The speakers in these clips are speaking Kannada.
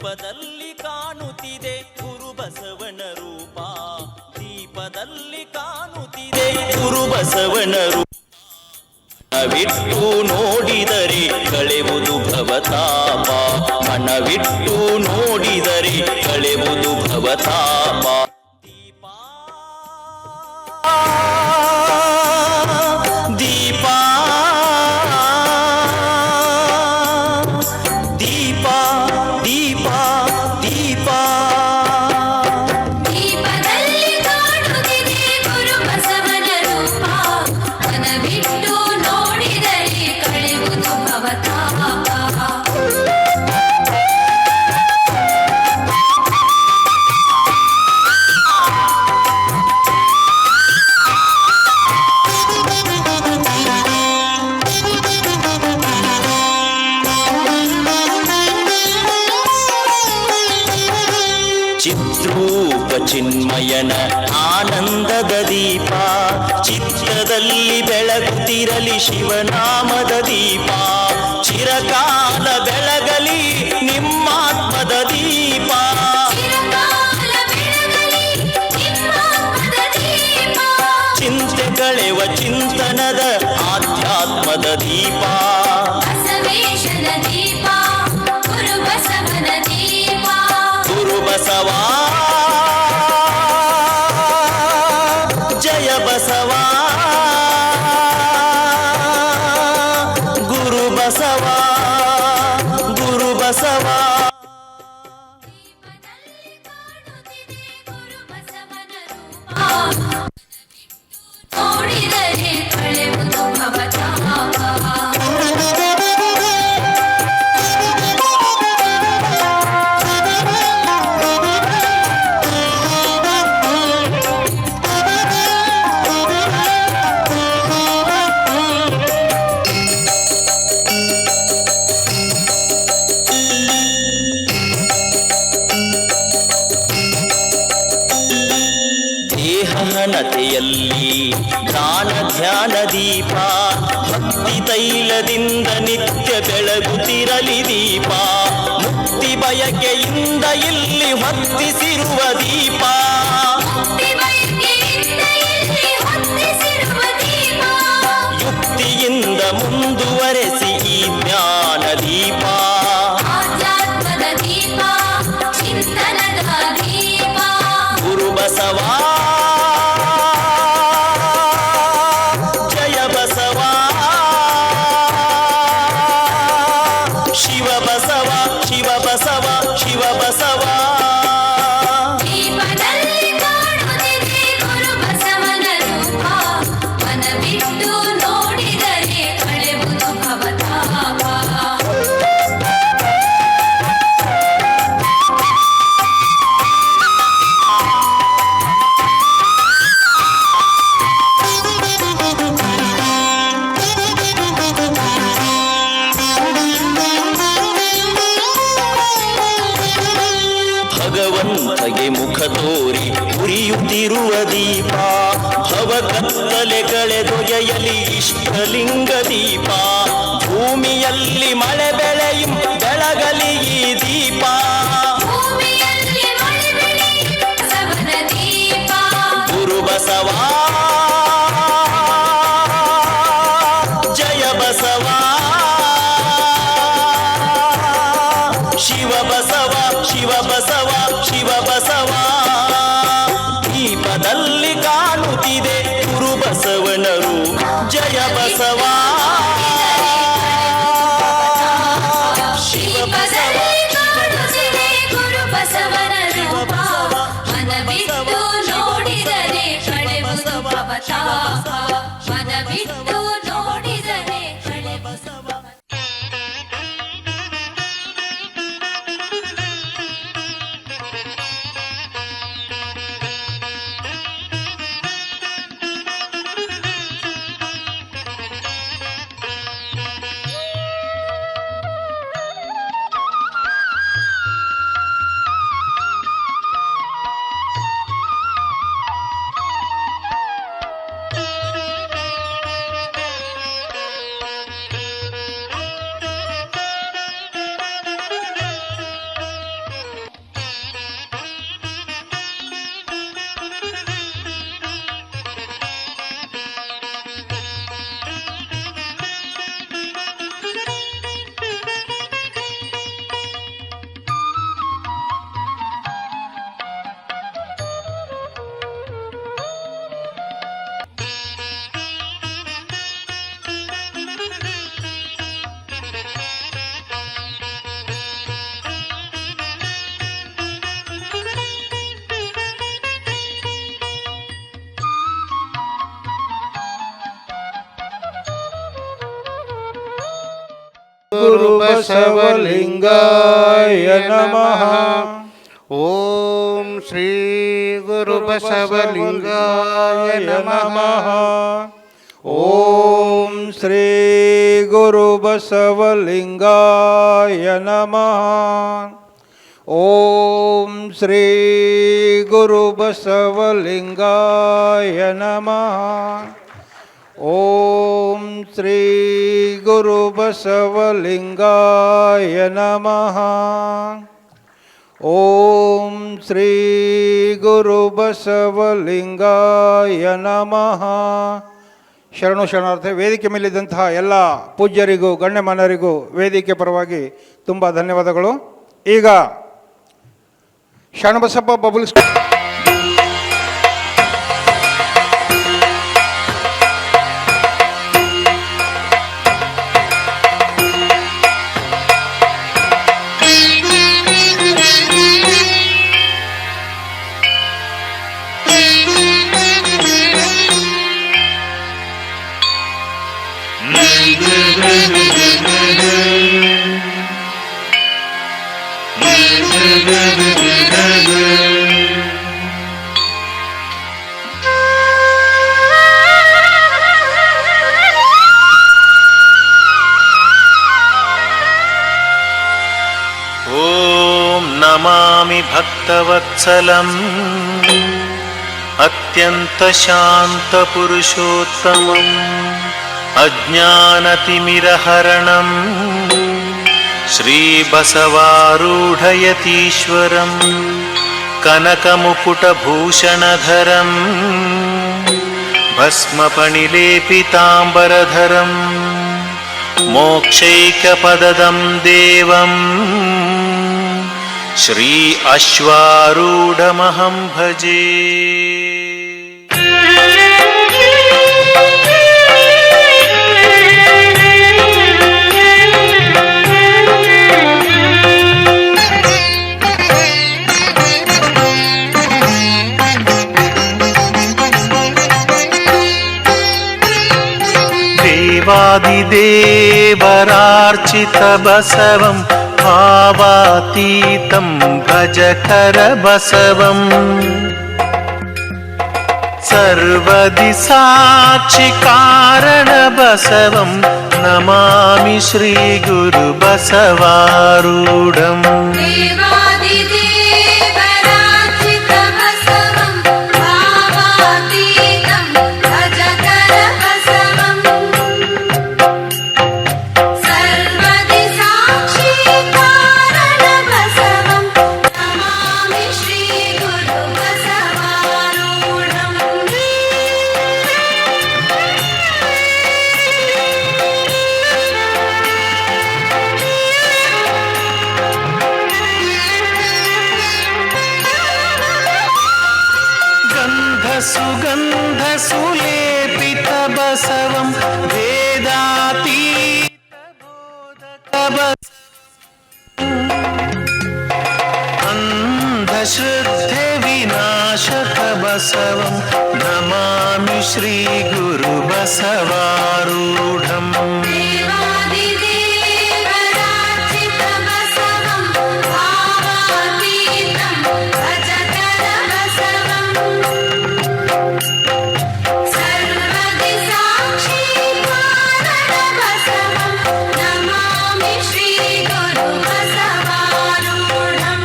ದೀಪದಲ್ಲಿ ಕಾಣುತ್ತಿದೆ ಗುರುಬಸವನ ರೂಪ, ದೀಪದಲ್ಲಿ ಕಾಣುತ್ತಿದೆ ಗುರುಬಸವನ ರೂಪ. ಮನವಿಟ್ಟು ನೋಡಿದರೆ ಕಳೆವುದು ಭವತಾಪ, ಮನವಿಟ್ಟು ನೋಡಿದರೆ ಕಳೆವುದು ಭವತಾಪ. ದೀಪ ದೀಪ ದೀಪ ದೀಪ ದೀಪದಲ್ಲಿ ಕಾಣುತ್ತಿದೆ ಗುರುಬಸವನ ರೂಪ, ಮನವಿಟ್ಟು ನೋಡಿದರೆ ಕಳೆವುದು ಭವತಾಪ. ಚಿತ್ರೂಪ ಚಿನ್ಮಯನ ಆನಂದದ ದೀಪ, ಚಿತ್ರದಲ್ಲಿ ಬೆಳಗುತ್ತಿರಲಿ ಶಿವನಾಮದ ದೀಪ. ಚಿರಕಾಲ ಬೆಳಗಲಿ ನಿಮ್ಮಾತ್ಮದ ದೀಪ, ಚಿರಕಾಲ ಬೆಳಗಲಿ ನಿಮ್ಮಾತ್ಮದ ದೀಪ. ಚಿಂತೆ ಕಳೆವ ಚಿಂತನದ ಆಧ್ಯಾತ್ಮದ ದೀಪ. ಬಸವೇಶನ ದೀಪ, ಗುರುಬಸವನ ದೀಪ. ಗುರುಬಸವ ಜಯ ಬಸವ, ಗುರುಬಸವ ಗುರುಬಸವ. ದೀಪದಲ್ಲಿ ಕಾಣುತ್ತಿದೆ ಗುರುಬಸವನ ರೂಪ, ನೋಡಿದರೆ ಕಳೆವುದು ಭವತಾಪ. ದೇಹನತೆಯಲ್ಲಿ ದಾನ ಧ್ಯಾನ ದೀಪ, ಭಕ್ತಿ ತೈಲದಿಂದ ನಿತ್ಯ ಬೆಳಗುತ್ತಿರಲಿ ದೀಪ. ಮುಕ್ತಿ ಬಯಕೆಯಿಂದ ಇಲ್ಲಿ ಹೊತ್ತಿಸಿರುವ ದೀಪ, ಮುಕ್ತಿ ಬಯಕೆಯಿಂದ ಇಲ್ಲಿ ಹೊತ್ತಿಸಿರುವ ದೀಪ. ಯುಕ್ತಿಯಿಂದ ಮುಂದುವರೆಸಿ ಈ ಜ್ಞಾನ ದೀಪ. ಆಧ್ಯಾತ್ಮದ ದೀಪ, ಚಿಂತನದ ದೀಪ. ಗುರುಬಸವ ಜಯ ಬಸವ, ಶಿವ ಬಸವ ಶಿವ ಬಸವ ಶಿವ ಬಸವ. ದೀಪದಲ್ಲಿ ಕಾಣುತ್ತಿದೆ ಗುರುಬಸವನ ರೂಪ, ಮನವಿಟ್ಟು ನೋಡಿದರೆ ಕಳೆವುದು ಭವತಾಪ. ಭಗವಂತಗೆ ಮುಖ ತೋರಿ ಉರಿಯುತ್ತಿರುವ ದೀಪ, ಭವಕತ್ತಲೆ ಕಳೆದೊಗೆಯಲಿ ಇಷ್ಟಲಿಂಗ ದೀಪ. ಭೂಮಿಯಲ್ಲಿ ಮಳೆ ಬೆಳೆയും ಬೆಳಗಲಿ ಈ ದೀಪ, ಭೂಮಿಯಲ್ಲಿ ಮಳೆ ಬೆಳೆ ಬಸವನ ದೀಪ. ಗುರುಬಸವ ಜಯ ಬಸವ, ಶಿವ ಬಸವ ಶಿವ ಬಸವ ಶಿವ ಬಸವ. ದೀಪದಲ್ಲಿ ಕಾಣುತ್ತಿದೆ ಗುರುಬಸವನ ರೂಪ, ಜಯ ಬಸವ ಶಿವ ಬಸವ. ದೀಪದಲ್ಲಿ ಕಾಣುತ್ತಿದೆ ಗುರುಬಸವನ ರೂಪ, ಮನವಿಟ್ಟು ನೋಡಿದರೆ ಕಳೆವುದು ಭವತಾಪ. ಮನವಿಟ್ಟು ನೋಡಿದರೆ ಕಳೆವುದು ಭವತಾಪ. ಗುರುಬಸವಲಿಂಗಾಯ ನಮಃ. ಓಂ ಶ್ರೀ ಗುರುಬಸವಲಿಂಗಾಯ ನಮಃ. ಓಂ ಶ್ರೀ ಗುರುಬಸವಲಿಂಗಾಯ ನಮಃ. ಓಂ ಶ್ರೀ ಗುರುಬಸವಲಿಂಗಾಯ ನಮಃ. ಓಂ ಶ್ರೀ ಗುರುಬಸವಲಿಂಗಾಯ ನಮಃ. ಓಂ ಶ್ರೀ ಗುರುಬಸವಲಿಂಗಾಯ ನಮಃ. ಶರಣು ಶರಣಾರ್ಥಿ. ವೇದಿಕೆ ಮೇಲಿದ್ದಂತಹ ಎಲ್ಲ ಪೂಜ್ಯರಿಗೂ ಗಣ್ಯಮಾನ್ಯರಿಗೂ ವೇದಿಕೆ ಪರವಾಗಿ ತುಂಬ ಧನ್ಯವಾದಗಳು. ಈಗ ಶರಣಬಸಪ್ಪ ಬಬಲ್ಸ್ ಓಂ ನಮಾಮಿ ಭಕ್ತವತ್ಸಲಂ ಅತ್ಯಂತ ಶಾಂತ ಪುರುಷೋತ್ತಮಂ ಅಜ್ಞಾನತಿಮಿರಹರಣಂ ಶ್ರೀ ಬಸವಾರೂಢಯತೀಶ್ವರಂ ಕನಕಮುಕುಟಭೂಷಣಧರಂ ಭಸ್ಮಪಣಿಲೇಪಿತಾಂಬರಧರಂ ಮೋಕ್ಷೈಕಪದದಂ ದೇವಂ ಶ್ರೀ ಅಶ್ವಾರೂಢಮಹಂ ಭಜೆ. ದೇವಾದಿದೇವರಾರ್ಚಿತ ಬಸವಂ ಭಾವಾತೀತಂ ಭಜಕರ ಬಸವಂ ಸರ್ವದಿ ಸಾಕ್ಷಿ ಕಾರಣ ಬಸವಂ ನಮಾಮಿ ಶ್ರೀ ಗುರು ಬಸವಾರೂಢಂ. ದೇವಾದಿದೇವರಾರ್ಚಿತ ಬಸವಂ ಭಾವಾತೀತಂ ಭಜಕರ ಬಸವಂ ಸರ್ವದಿ ಸಾಕ್ಷಿ ಕಾರಣ ಬಸವಂ ನಮಾಮಿ ಶ್ರೀ ಗುರು ಬಸವಾರೂಢಂ. ಗಂಧ ಸುಗಂಧ ಸುಲೇಪಿತ ಬಸವಂ ವೇದಾತೀತ ಬೋಧಕ ಅಂಧಶ್ರದ್ಧೆ ವಿನಾಶಕ ಬಸವಂ ನಮಾಮಿ ಶ್ರೀ ಗುರು ಬಸವಾರೂಢಂ. ದೇವಾದಿದೇವರಾರ್ಚಿತ ಬಸವಂ ಭಾವಾತೀತಂ ಭಜಕರ ಬಸವಂ ಸರ್ವದಿ ಸಾಕ್ಷಿ ಕಾರಣ ಬಸವಂ ನಮಾಮಿ ಶ್ರೀ ಗುರು ಬಸವಾರೂಢಂ.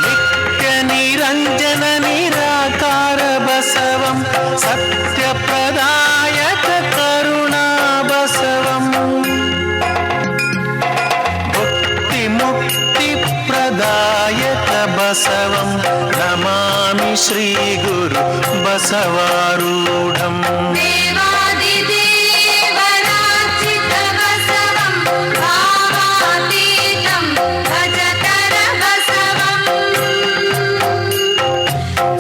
ನಿತ್ಯ ನಿರಂಜನ ನಿರಾಕಾರ ಬಸವಂ ಸತ್ಯ ಪ್ರದಾಯಕ ಕರುಣಾ ಬಸವಂ ಭಕ್ತಿ ಮುಕ್ತಿ ಪ್ರದಾಯಕ ಬಸವಂ ನಮಾಮಿ ಶ್ರೀ ಗುರು ಬಸವಾರೂಢಂ. ದೇವಾದಿದೇವರಾರ್ಚಿತ ಬಸವಂ ಭಾವಾತೀತಂ ಭಜಕರ ಬಸವಂ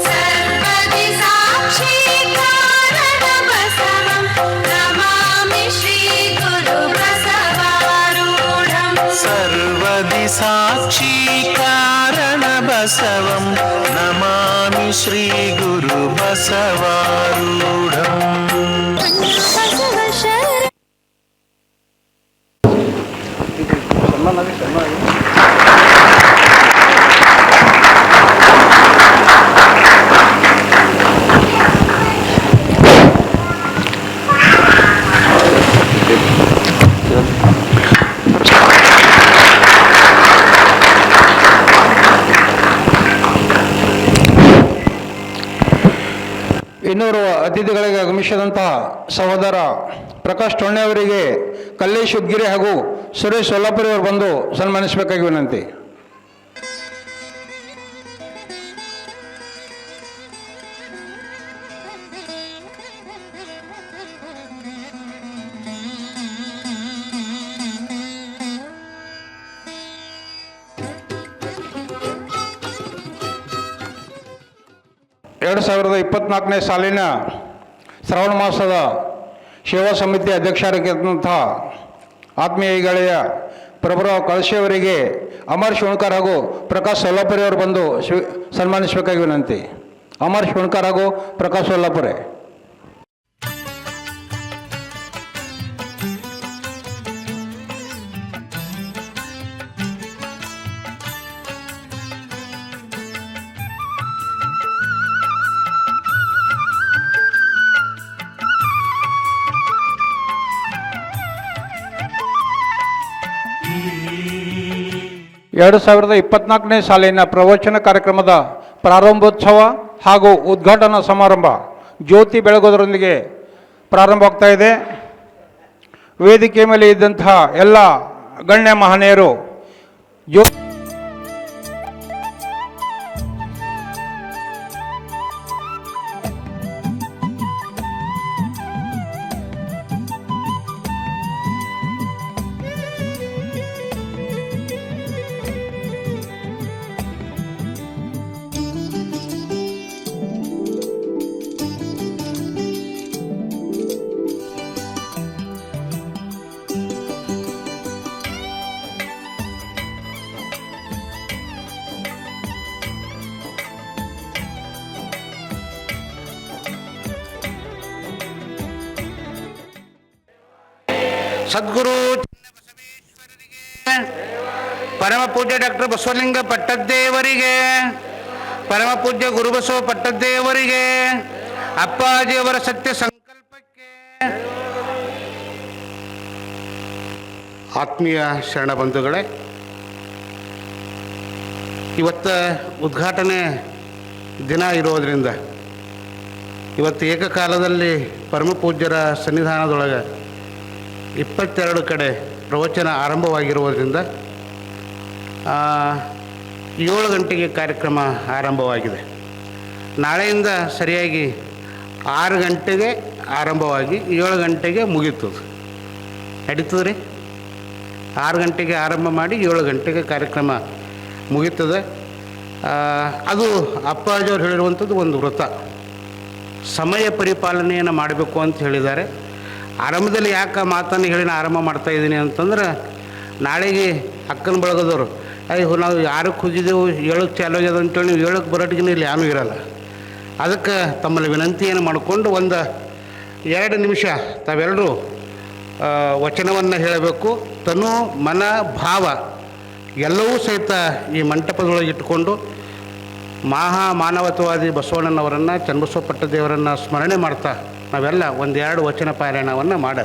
ಸರ್ವದಿ ಸಾಕ್ಷಿ ಕಾರಣ ಬಸವಂ ನಮಾಮಿ ಶ್ರೀ ಗುರು ಬಸವಾರೂಢಂ. ಸರ್ವದಿ ಸಾಕ್ಷಿ ಕಾರಣ ಬಸವಂ ನಮಾಮಿ ಶ್ರೀ ಗುರು ಬಸವಾರೂಢಂ. ಬಸವ ಶರಣ ಇನ್ನೂರು ಅತಿಥಿಗಳಿಗೆ ಆಗಮಿಸಿದಂತಹ ಸಹೋದರ ಪ್ರಕಾಶ್ ಟೊಣ್ಣೆ ಅವರಿಗೆ ಕಲ್ಲೇಶ್ ಉದ್ಗಿರಿ ಹಾಗೂ ಸುರೇಶ್ ಸೊಲ್ಲಾಪುರಿ ಅವರು ಬಂದು ಸನ್ಮಾನಿಸಬೇಕಾಗಿ ವಿನಂತಿ. ಎರಡು 2024ನೇ ಸಾಲಿನ ಶ್ರಾವಣ ಮಾಸದ ಸೇವಾ ಸಮಿತಿ ಅಧ್ಯಕ್ಷರಾಗಿದ್ದಂಥ ಆತ್ಮೀಯ ಗೆಳೆಯ ಪ್ರಭುರಾವ್ ಕಳಶಿಯವರಿಗೆ ಅಮರ್ ಶಿವಣ್ಕರ್ ಹಾಗೂ ಪ್ರಕಾಶ್ ಸೊಲ್ಲಾಪುರಿ ಅವರು ಬಂದು ಸನ್ಮಾನಿಸಬೇಕಾಗಿ ವಿನಂತಿ. ಅಮರ್ ಶಿವಣ್ಕರ್ ಹಾಗೂ ಪ್ರಕಾಶ್ ಸೊಲ್ಲಾಪುರಿ. ಎರಡು 2024ನೇ ಸಾಲಿನ ಪ್ರವಚನ ಕಾರ್ಯಕ್ರಮದ ಪ್ರಾರಂಭೋತ್ಸವ ಹಾಗೂ ಉದ್ಘಾಟನಾ ಸಮಾರಂಭ ಜ್ಯೋತಿ ಬೆಳಗೋದರೊಂದಿಗೆ ಪ್ರಾರಂಭವಾಗ್ತಾ ಇದೆ. ವೇದಿಕೆ ಮೇಲೆ ಇದ್ದಂತಹ ಎಲ್ಲ ಗಣ್ಯ ಮಹನೀಯರು ಸದ್ಗುರು ಪರಮ ಪೂಜ್ಯ ಡಾಕ್ಟರ್ ಬಸವಲಿಂಗ ಪಟ್ಟದ್ದೇವರಿಗೆ, ಪರಮ ಪೂಜ್ಯ ಗುರುಬಸವ ಪಟ್ಟದ್ದೇವರಿಗೆ, ಅಪ್ಪಾಜಿಯವರ ಸತ್ಯ ಸಂಕಲ್ಪಕ್ಕೆ ಆತ್ಮೀಯ ಶರಣ ಬಂಧುಗಳೇ, ಇವತ್ತು ಉದ್ಘಾಟನೆ ದಿನ ಇರೋದರಿಂದ ಇವತ್ತು ಏಕಕಾಲದಲ್ಲಿ ಪರಮ ಪೂಜ್ಯರ ಸನ್ನಿಧಾನದೊಳಗೆ 22 ಕಡೆ ಪ್ರವಚನ ಆರಂಭವಾಗಿರುವುದರಿಂದ 7 ಗಂಟೆಗೆ ಕಾರ್ಯಕ್ರಮ ಆರಂಭವಾಗಿದೆ. ನಾಳೆಯಿಂದ ಸರಿಯಾಗಿ 6 ಗಂಟೆಗೆ ಆರಂಭವಾಗಿ 7 ಗಂಟೆಗೆ ಮುಗೀತದೆ. ನಡೀತದೆ ರೀ. 6 ಗಂಟೆಗೆ ಆರಂಭ ಮಾಡಿ 7 ಗಂಟೆಗೆ ಕಾರ್ಯಕ್ರಮ ಮುಗೀತದೆ. ಅದು ಅಪ್ಪಾಜಿಯವರು ಹೇಳಿರುವಂಥದ್ದು ಒಂದು ವೃತ್ತ. ಸಮಯ ಪರಿಪಾಲನೆಯನ್ನು ಮಾಡಬೇಕು ಅಂತ ಹೇಳಿದ್ದಾರೆ. ಆರಂಭದಲ್ಲಿ ಯಾಕೆ ಮಾತನ್ನು ಹೇಳಿ ಆರಂಭ ಮಾಡ್ತಾಯಿದ್ದೀನಿ ಅಂತಂದ್ರೆ, ನಾಳೆಗೆ ಅಕ್ಕನ ಬಳಗದವರು ನಾವು 6ಕ್ಕೆ ಹೋಗಿದ್ದೆವು 7ಕ್ಕೆ ಚಾಲು ಆಗ್ಯದ ಅಂತೇಳಿ ನೀವು 7ಕ್ಕೆ ಬರೋಟಿಗೆ ಇಲ್ಲಿ ಏನೂ ಇರಲ್ಲ. ಅದಕ್ಕೆ ತಮ್ಮಲ್ಲಿ ವಿನಂತಿಯನ್ನು ಮಾಡಿಕೊಂಡು ಒಂದು 2 ನಿಮಿಷ ತಾವೆಲ್ಲರೂ ವಚನವನ್ನು ಹೇಳಬೇಕು. ತನು ಮನ ಭಾವ ಎಲ್ಲವೂ ಸಹಿತ ಈ ಮಂಟಪದೊಳಗೆ ಇಟ್ಟುಕೊಂಡು ಮಾನವತಾವಾದಿ ಬಸವಣ್ಣನವರನ್ನು, ಚನ್ನಬಸವ ಪಟ್ಟದೇವರನ್ನು ಸ್ಮರಣೆ ಮಾಡ್ತಾ ನಾವೆಲ್ಲ 1-2 ವಚನ ಪಾರಾಯಣವನ್ನು ಮಾಡ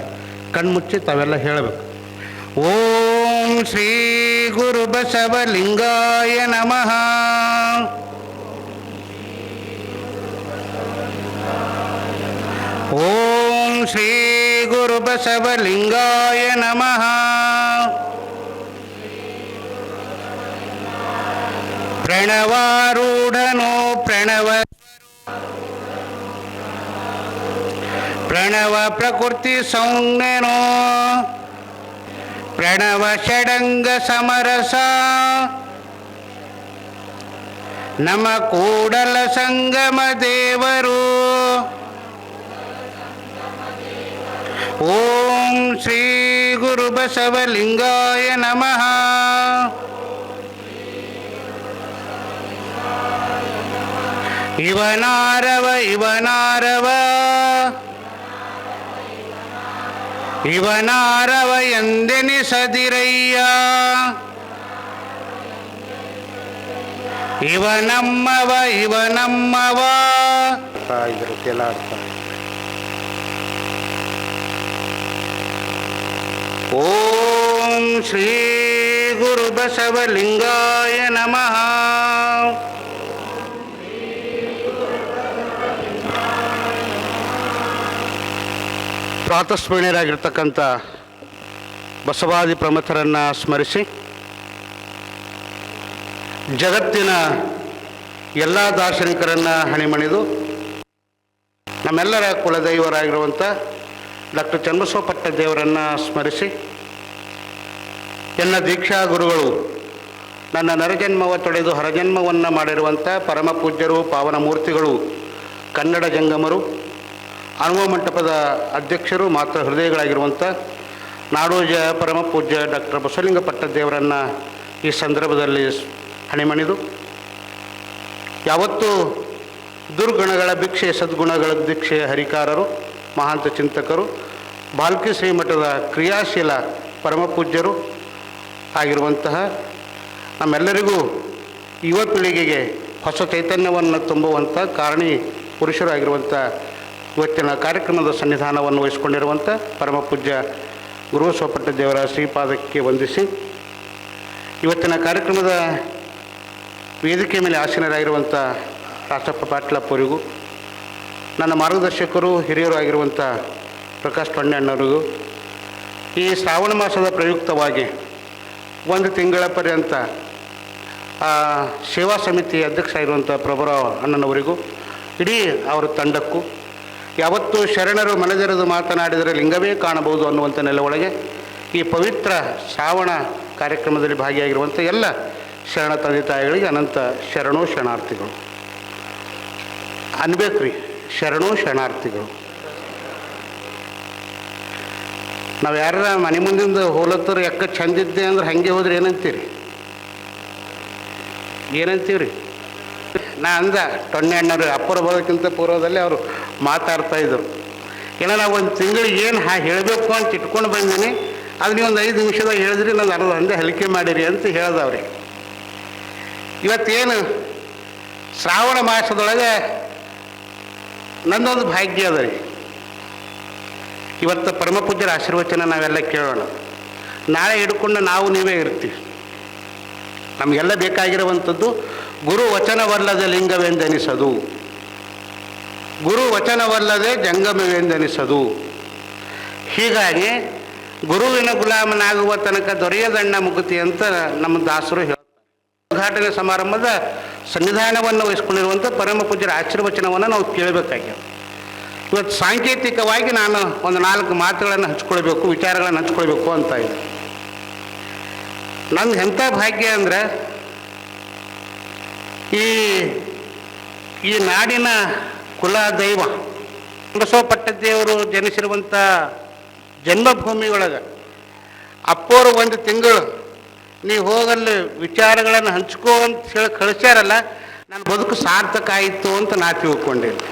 ಕಣ್ಮುಚ್ಚಿ ತಾವೆಲ್ಲ ಹೇಳಬೇಕು. ಓಂ ಶ್ರೀ ಗುರು ಬಸವಲಿಂಗಾಯ ನಮಃ. ಓಂ ಶ್ರೀ ಗುರು ಬಸವಲಿಂಗಾಯ ನಮಃ. ಪ್ರಣವಾರೂಢನೋ ಪ್ರಣವ ಪ್ರಕೃತಿ ಸಂಜ್ಞನೋ ಪ್ರಣವ ಷಡಂಗ ಸಮರಸ ನಮ ಕೂಡಲ ಸಂಗಮ ದೇವರು. ಓಂ ಶ್ರೀ ಗುರು ಬಸವಲಿಂಗಾಯ ನಮಃ. ಇವನಾರವ ಇವನಾರವ ಇವನಾರವ ಎಂದೆನಿಸದಿರಯ್ಯ ಇವನಮ್ಮವ ಇವನಮ್ಮವ ಇದರಕ್ಕೆಲ್ಲ ಅರ್ಥ. ಓಂ ಶ್ರೀ ಗುರು ಬಸವಲಿಂಗಾಯ ನಮಃ. ಪ್ರಾತಸ್ಮರಣೀಯರಾಗಿರ್ತಕ್ಕಂಥ ಬಸವಾದಿ ಪ್ರಮಥರನ್ನು ಸ್ಮರಿಸಿ ಜಗತ್ತಿನ ಎಲ್ಲ ದಾರ್ಶನಿಕರನ್ನು ಹಣಿಮಣಿದು ನಮ್ಮೆಲ್ಲರ ಕುಲದೈವರಾಗಿರುವಂಥ ಡಾಕ್ಟರ್ ಚನ್ನಬಸವ ಪಟ್ಟದೇವರನ್ನು ಸ್ಮರಿಸಿ ಎನ್ನ ದೀಕ್ಷಾ ಗುರುಗಳು ನನ್ನ ನರಜನ್ಮವ ತೊಡೆದು ಹರಜನ್ಮವನ್ನು ಮಾಡಿರುವಂಥ ಪರಮ ಪೂಜ್ಯರು ಪಾವನ ಮೂರ್ತಿಗಳು ಕನ್ನಡ ಜಂಗಮರು ಅನುಭವ ಮಂಟಪದ ಅಧ್ಯಕ್ಷರು ಮಾತ್ರ ಹೃದಯಗಳಾಗಿರುವಂಥ ನಾಡೋಜ ಪರಮ ಪೂಜ್ಯ ಡಾಕ್ಟರ್ ಬಸವಲಿಂಗ ಪಟ್ಟದೇವರನ್ನು ಈ ಸಂದರ್ಭದಲ್ಲಿ ಹಣಿಮಣಿದು ಯಾವತ್ತೂ ದುರ್ಗುಣಗಳ ಭಿಕ್ಷೆ ಸದ್ಗುಣಗಳ ಭಿಕ್ಷೆ ಹರಿಕಾರರು ಮಹಾಂತ ಚಿಂತಕರು ಬಾಲ್ಕಿ ಶ್ರೀಮಠದ ಕ್ರಿಯಾಶೀಲ ಪರಮ ಪೂಜ್ಯರು ಆಗಿರುವಂತಹ ನಮ್ಮೆಲ್ಲರಿಗೂ ಯುವ ಪೀಳಿಗೆಗೆ ಹೊಸ ಚೈತನ್ಯವನ್ನು ತುಂಬುವಂಥ ಕಾರಣಿ ಪುರುಷರಾಗಿರುವಂಥ ಇವತ್ತಿನ ಕಾರ್ಯಕ್ರಮದ ಸನ್ನಿಧಾನವನ್ನು ವಹಿಸಿಕೊಂಡಿರುವಂಥ ಪರಮ ಪೂಜ್ಯ ಗುರು ಬಸವಪಟ್ಟದೇವರ ಶ್ರೀಪಾದಕ್ಕೆ ವಂದಿಸಿ ಇವತ್ತಿನ ಕಾರ್ಯಕ್ರಮದ ವೇದಿಕೆ ಮೇಲೆ ಆಸೀನರಾಗಿರುವಂಥ ರಾಚಪ್ಪ ಪಾಟ್ಲಪ್ಪವರಿಗೂ ನನ್ನ ಮಾರ್ಗದರ್ಶಕರು ಹಿರಿಯರು ಆಗಿರುವಂಥ ಪ್ರಕಾಶ್ ಟೊಣ್ಣಣ್ಣವರಿಗೂ ಈ ಶ್ರಾವಣ ಮಾಸದ ಪ್ರಯುಕ್ತವಾಗಿ ಒಂದು ತಿಂಗಳ ಪರ್ಯಂತ ಸೇವಾ ಸಮಿತಿ ಅಧ್ಯಕ್ಷ ಆಗಿರುವಂಥ ಪ್ರಭುರಾವ್ ಅಣ್ಣನವರಿಗೂ ಇಡೀ ಅವರ ತಂಡಕ್ಕೂ ಯಾವತ್ತೂ ಶರಣರು ಮನದೆರೆದು ಮಾತನಾಡಿದರೆ ಲಿಂಗವೇ ಕಾಣಬಹುದು ಅನ್ನುವಂಥ ನೆಲೆಯೊಳಗೆ ಈ ಪವಿತ್ರ ಶ್ರಾವಣ ಕಾರ್ಯಕ್ರಮದಲ್ಲಿ ಭಾಗಿಯಾಗಿರುವಂಥ ಎಲ್ಲ ಶರಣ ತಂದೆ ತಾಯಿಗಳಿಗೆ ಅನಂತ ಶರಣೋ ಶರಣಾರ್ಥಿಗಳು ಅನ್ಬೇಕ್ರಿ. ಶರಣೋ ಶರಣಾರ್ಥಿಗಳು. ನಾವು ಯಾರ ಮನೆ ಮುಂದಿಂದ ಹೋಲತ್ತರು ಯಾಕೆ ಚಂದಿದ್ದೆ ಅಂದ್ರೆ ಹಾಗೆ ಹೋದ್ರೆ ಏನಂತೀರಿ? ಏನಂತೀವ್ರಿ? ನಾ ಅಂದ ಟೊಣ್ಣೆ ಅಣ್ಣವ್ರು ಅಪ್ಪರ ಬರೋಕ್ಕಿಂತ ಪೂರ್ವದಲ್ಲಿ ಅವರು ಮಾತಾಡ್ತಾಯಿದ್ರು. ಏನೋ ನಾವು ಒಂದು ತಿಂಗಳಿಗೆ ಏನು ಹೇಳಬೇಕು ಅಂತ ಇಟ್ಕೊಂಡು ಬಂದೀನಿ, ಅದು ನೀವು ಒಂದು 5 ನಿಮಿಷದಾಗ ಹೇಳಿದ್ರಿ, ನಾನು ಅರ್ಧ ಹಂಗೆ ಹಲಿಕೆ ಮಾಡಿರಿ ಅಂತ ಹೇಳ್ದವ್ರಿ. ಇವತ್ತೇನು ಶ್ರಾವಣ ಮಾಸದೊಳಗೆ ನನ್ನೊಂದು ಭಾಗ್ಯ ಅದ ರೀ. ಇವತ್ತು ಪರಮ ಪೂಜ್ಯರ ಆಶೀರ್ವಚನ ನಾವೆಲ್ಲ ಕೇಳೋಣ. ನಾಳೆ ಹಿಡ್ಕೊಂಡು ನಾವು ನೀವೇ ಇರ್ತೀವಿ. ನಮಗೆಲ್ಲ ಬೇಕಾಗಿರುವಂಥದ್ದು ಗುರು ವಚನವಲ್ಲದೆ ಲಿಂಗವೆಂದೆನಿಸದು, ಗುರು ವಚನವಲ್ಲದೆ ಜಂಗಮವೆಂದೆನಿಸದು. ಹೀಗಾಗಿ ಗುರುವಿನ ಗುಲಾಮನಾಗುವ ತನಕ ದೊರೆಯದಣ್ಣ ಮುಗುತಿ ಅಂತ ನಮ್ಮ ದಾಸರು ಹೇಳ್ತಾರೆ. ಉದ್ಘಾಟನೆ ಸಮಾರಂಭದ ಸನ್ನಿಧಾನವನ್ನು ವಹಿಸ್ಕೊಂಡಿರುವಂಥ ಪರಮ ಪೂಜ್ಯರ ಆಶೀರ್ವಚನವನ್ನು ನಾವು ಕೇಳಬೇಕಾಗ್ಯದ. ಇವತ್ತು ಸಾಂಕೇತಿಕವಾಗಿ ನಾನು ಒಂದು 4 ಮಾತುಗಳನ್ನು ಹಂಚ್ಕೊಳ್ಬೇಕು, ವಿಚಾರಗಳನ್ನು ಹಂಚ್ಕೊಳ್ಬೇಕು ಅಂತ ಇದೆ. ನಂದು ಎಂಥ ಭಾಗ್ಯ ಅಂದರೆ ಈ ನಾಡಿನ ಕುಲ ದೈವ ಬಸವ ಪಟ್ಟದೇವರು ಜನಿಸಿರುವಂಥ ಜನ್ಮಭೂಮಿಯೊಳಗೆ ಅಪ್ಪೋರು 1 ತಿಂಗಳು ನೀವು ಹೋಗಲ್ಲಿ ವಿಚಾರಗಳನ್ನು ಹಂಚ್ಕೋ ಅಂತ ಹೇಳಿ ಕಳಿಸ್ಯಾರಲ್ಲ, ನನ್ನ ಬದುಕು ಸಾರ್ಥಕ ಆಯಿತು ಅಂತ ನಾ ತಿಳ್ಕೊಂಡಿದ್ದೆ.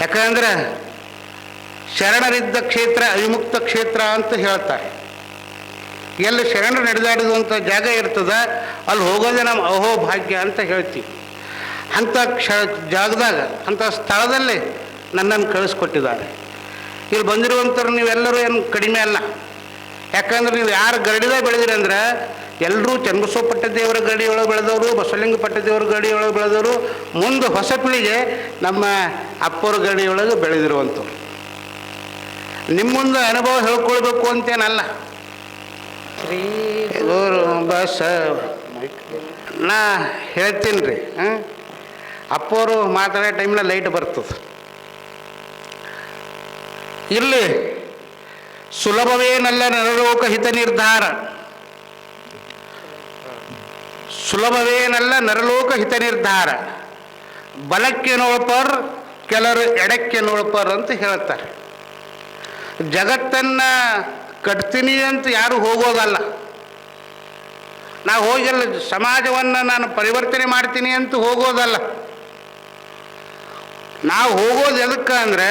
ಯಾಕಂದ್ರೆ ಶರಣರಿದ್ದ ಕ್ಷೇತ್ರ ಅವಿಮುಕ್ತ ಕ್ಷೇತ್ರ ಅಂತ ಹೇಳ್ತಾರೆ. ಎಲ್ಲಿ ಶರಣರು ನಡೆದಾಡಿದಂಥ ಜಾಗ ಇರ್ತದ ಅಲ್ಲಿ ಹೋಗೋದೇ ನಮ್ಮ ಅಹೋಭಾಗ್ಯ ಅಂತ ಹೇಳ್ತೀವಿ. ಅಂಥ ಜಾಗದಾಗ ಅಂಥ ಸ್ಥಳದಲ್ಲಿ ನನ್ನನ್ನು ಕಳಿಸ್ಕೊಟ್ಟಿದ್ದಾರೆ. ಇಲ್ಲಿ ಬಂದಿರುವಂಥವ್ರು ನೀವೆಲ್ಲರೂ ಏನು ಕಡಿಮೆ ಅಲ್ಲ. ಯಾಕಂದ್ರೆ ನೀವು ಯಾರು ಗರಡಿದಾಗ ಬೆಳೆದಿರಿ ಅಂದ್ರೆ ಎಲ್ಲರೂ ಚನ್ನಬಸವ ಪಟ್ಟದೇವರ ಗಡಿಯೊಳಗೆ ಬೆಳೆದವರು, ಬಸವಲಿಂಗ ಪಟ್ಟದೇವರ ಗಡಿಯೊಳಗೆ ಬೆಳೆದವರು, ಮುಂದೆ ಹೊಸ ಪೀಳಿಗೆ ನಮ್ಮ ಅಪ್ಪರ ಗಡಿಯೊಳಗೆ ಬೆಳೆದಿರುವಂಥವ್ರು. ನಿಮ್ಮ ಮುಂದೆ ಅನುಭವ ಹೇಳ್ಕೊಳ್ಬೇಕು ಅಂತೇನಲ್ಲ. ಗುರು ಬಸವ ನಾ ಹೇಳ್ತೀನಿ ರೀ. ಅಪ್ಪವರು ಮಾತಾಡೋ ಟೈಮ್ನ ಲೈಟ್ ಬರ್ತದೆ. ಇಲ್ಲಿ ಸುಲಭವೇನಲ್ಲ ನರಲೋಕ ಹಿತ ನಿರ್ಧಾರ, ಸುಲಭವೇನಲ್ಲ ನರಲೋಕ ಹಿತ ನಿರ್ಧಾರ, ಬಲಕ್ಕೆ ನೋಳ್ಪರ್ ಕೆಲವರು ಎಡಕ್ಕೆ ನೋಳ್ಪರ್ ಅಂತ ಹೇಳ್ತಾರೆ. ಜಗತ್ತನ್ನು ಕಟ್ತೀನಿ ಅಂತ ಯಾರು ಹೋಗೋದಲ್ಲ, ನಾವು ಹೋಗಿ ಅಲ್ಲಿ ಸಮಾಜವನ್ನು ನಾನು ಪರಿವರ್ತನೆ ಮಾಡ್ತೀನಿ ಅಂತ ಹೋಗೋದಲ್ಲ. ನಾವು ಹೋಗೋದು ಎದಕ್ಕೆ ಅಂದರೆ,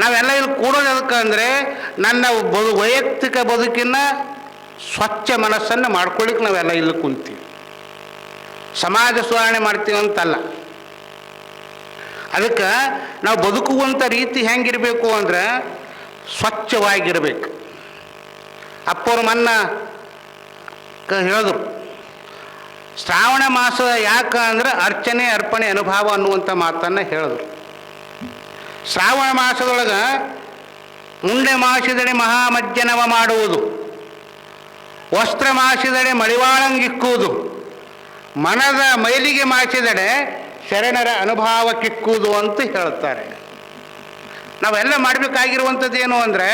ನಾವೆಲ್ಲ ಇಲ್ಲಿ ಕೂಡೋದು ಎದಕ್ಕೆ ಅಂದರೆ, ನನ್ನ ವೈಯಕ್ತಿಕ ಬದುಕಿನ ಸ್ವಚ್ಛ ಮನಸ್ಸನ್ನು ಮಾಡ್ಕೊಳ್ಳಿಕ್ಕೆ ನಾವೆಲ್ಲ ಇಲ್ಲಿ ಕುಂತೀವಿ. ಸಮಾಜ ಸುಧಾರಣೆ ಮಾಡ್ತೀವಿ ಅಂತಲ್ಲ. ಅದಕ್ಕೆ ನಾವು ಬದುಕುವಂಥ ರೀತಿ ಹೆಂಗಿರಬೇಕು ಅಂದರೆ ಸ್ವಚ್ಛವಾಗಿರಬೇಕು. ಅಪ್ಪವ್ರು ಮೊನ್ನ ಹೇಳಿದ್ರು, ಶ್ರಾವಣ ಮಾಸ ಯಾಕೆ ಅಂದ್ರೆ ಅರ್ಚನೆ ಅರ್ಪಣೆ ಅನುಭವ ಅನ್ನುವಂಥ ಮಾತನ್ನು ಹೇಳಿದ್ರು. ಶ್ರಾವಣ ಮಾಸದೊಳಗೆ ಮುಂಡೆ ಮಾಸಿದಡೆ ಮಹಾಮಜ್ಜನವ ಮಾಡುವುದು, ವಸ್ತ್ರ ಮಾಸಿದಡೆ ಮಳಿವಾಳಂಗಿಕ್ಕುವುದು, ಮನದ ಮೈಲಿಗೆ ಮಾಸಿದಡೆ ಶರಣರ ಅನುಭವಕ್ಕಿಕ್ಕುವುದು ಅಂತ ಹೇಳ್ತಾರೆ. ನಾವೆಲ್ಲ ಮಾಡಬೇಕಾಗಿರುವಂಥದ್ದು ಏನು ಅಂದರೆ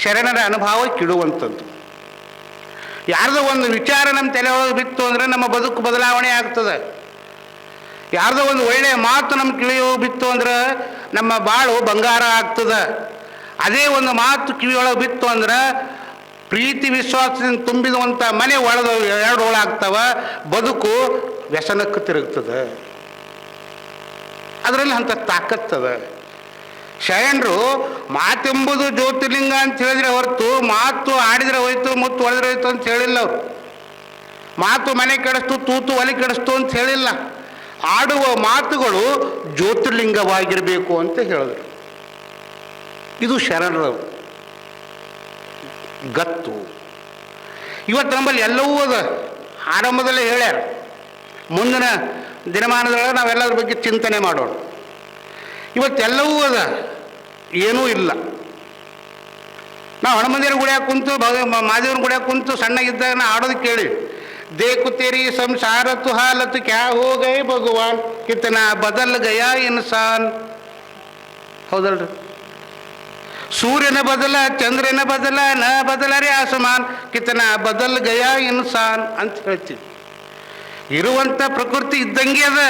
ಶರಣರ ಅನುಭವಕ್ಕಿಡುವಂಥದ್ದು. ಯಾರ್ದೋ ಒಂದು ವಿಚಾರ ನಮ್ಮ ತಲೆ ಒಳಗೆ ಬಿತ್ತು ಅಂದರೆ ನಮ್ಮ ಬದುಕು ಬದಲಾವಣೆ ಆಗ್ತದೆ. ಯಾರ್ದೋ ಒಂದು ಒಳ್ಳೆಯ ಮಾತು ನಮ್ಮ ಕಿವಿಯೋ ಬಿತ್ತು ಅಂದ್ರೆ ನಮ್ಮ ಬಾಳು ಬಂಗಾರ ಆಗ್ತದೆ. ಅದೇ ಒಂದು ಮಾತು ಕಿವಿಯೊಳಗೆ ಬಿತ್ತು ಅಂದ್ರೆ ಪ್ರೀತಿ ವಿಶ್ವಾಸದಿಂದ ತುಂಬಿರುವಂಥ ಮನೆ ಒಳಗೆ ಎರಡು ಒಳಾಗ್ತವ, ಬದುಕು ವ್ಯಸನಕ್ಕೆ ತಿರುಗ್ತದೆ. ಅದರಲ್ಲಿ ಅಂಥ ತಾಕತ್ತದ. ಶರಣರು ಮಾತೆಂಬುದು ಜ್ಯೋತಿರ್ಲಿಂಗ ಅಂತ ಹೇಳಿದ್ರೆ ಹೊರತು ಮಾತು ಆಡಿದರೆ ಹೋಯ್ತು ಮುತ್ತು ಹೊಡೆದ್ರೆ ಹೋಯ್ತು ಅಂತ ಹೇಳಿಲ್ಲ ಅವರು. ಮಾತು ಮನೆ ಕೆಡಿಸ್ತು, ತೂತು ಒಲೆ ಕೆಡಿಸ್ತು ಅಂತ ಹೇಳಿಲ್ಲ. ಆಡುವ ಮಾತುಗಳು ಜ್ಯೋತಿರ್ಲಿಂಗವಾಗಿರಬೇಕು ಅಂತ ಹೇಳಿದ್ರು. ಇದು ಶರಣರ ಗತ್ತು. ಇವತ್ತು ನಮ್ಮಲ್ಲಿ ಎಲ್ಲವೂ ಅದ. ಆರಂಭದಲ್ಲೇ ಹೇಳ್ಯಾರ, ಮುಂದಿನ ದಿನಮಾನದೊಳಗೆ ನಾವೆಲ್ಲದ್ರ ಬಗ್ಗೆ ಚಿಂತನೆ ಮಾಡೋಣ. ಇವತ್ತೆಲ್ಲವೂ ಅದ, ಏನೂ ಇಲ್ಲ. ನಾವು ಹನುಮಂದಿರ ಗುಡಿಯಾಗ ಕುಂತು ಮಾದೇವನ ಗುಡಿಯಾಗ ಕುಂತು ಸಣ್ಣಗಿದ್ದಾಗ ನಾ ಆಡೋದು ಕೇಳಿ, ದೇಕು ತೇರಿ ಸಂಸಾರ ತು ಹಾಲತ್ ಕ್ಯಾ ಹೋ ಗೈ ಭಗವಾನ್ ಕಿತನಾ ಬದಲ್ ಗಯಾ ಇನ್ಸಾನ್. ಹೌದಲ್ರಿ? ಸೂರ್ಯನ ಬದಲ ಚಂದ್ರನ ಬದಲ ನ ಬದಲರೆ ಆಸಮಾನ್ ಕಿತನಾ ಬದಲ್ ಗಯಾ ಇನ್ಸಾನ್ ಅಂತ ಹೇಳ್ತೀವಿ. ಇರುವಂಥ ಪ್ರಕೃತಿ ಇದ್ದಂಗೆ ಅದ.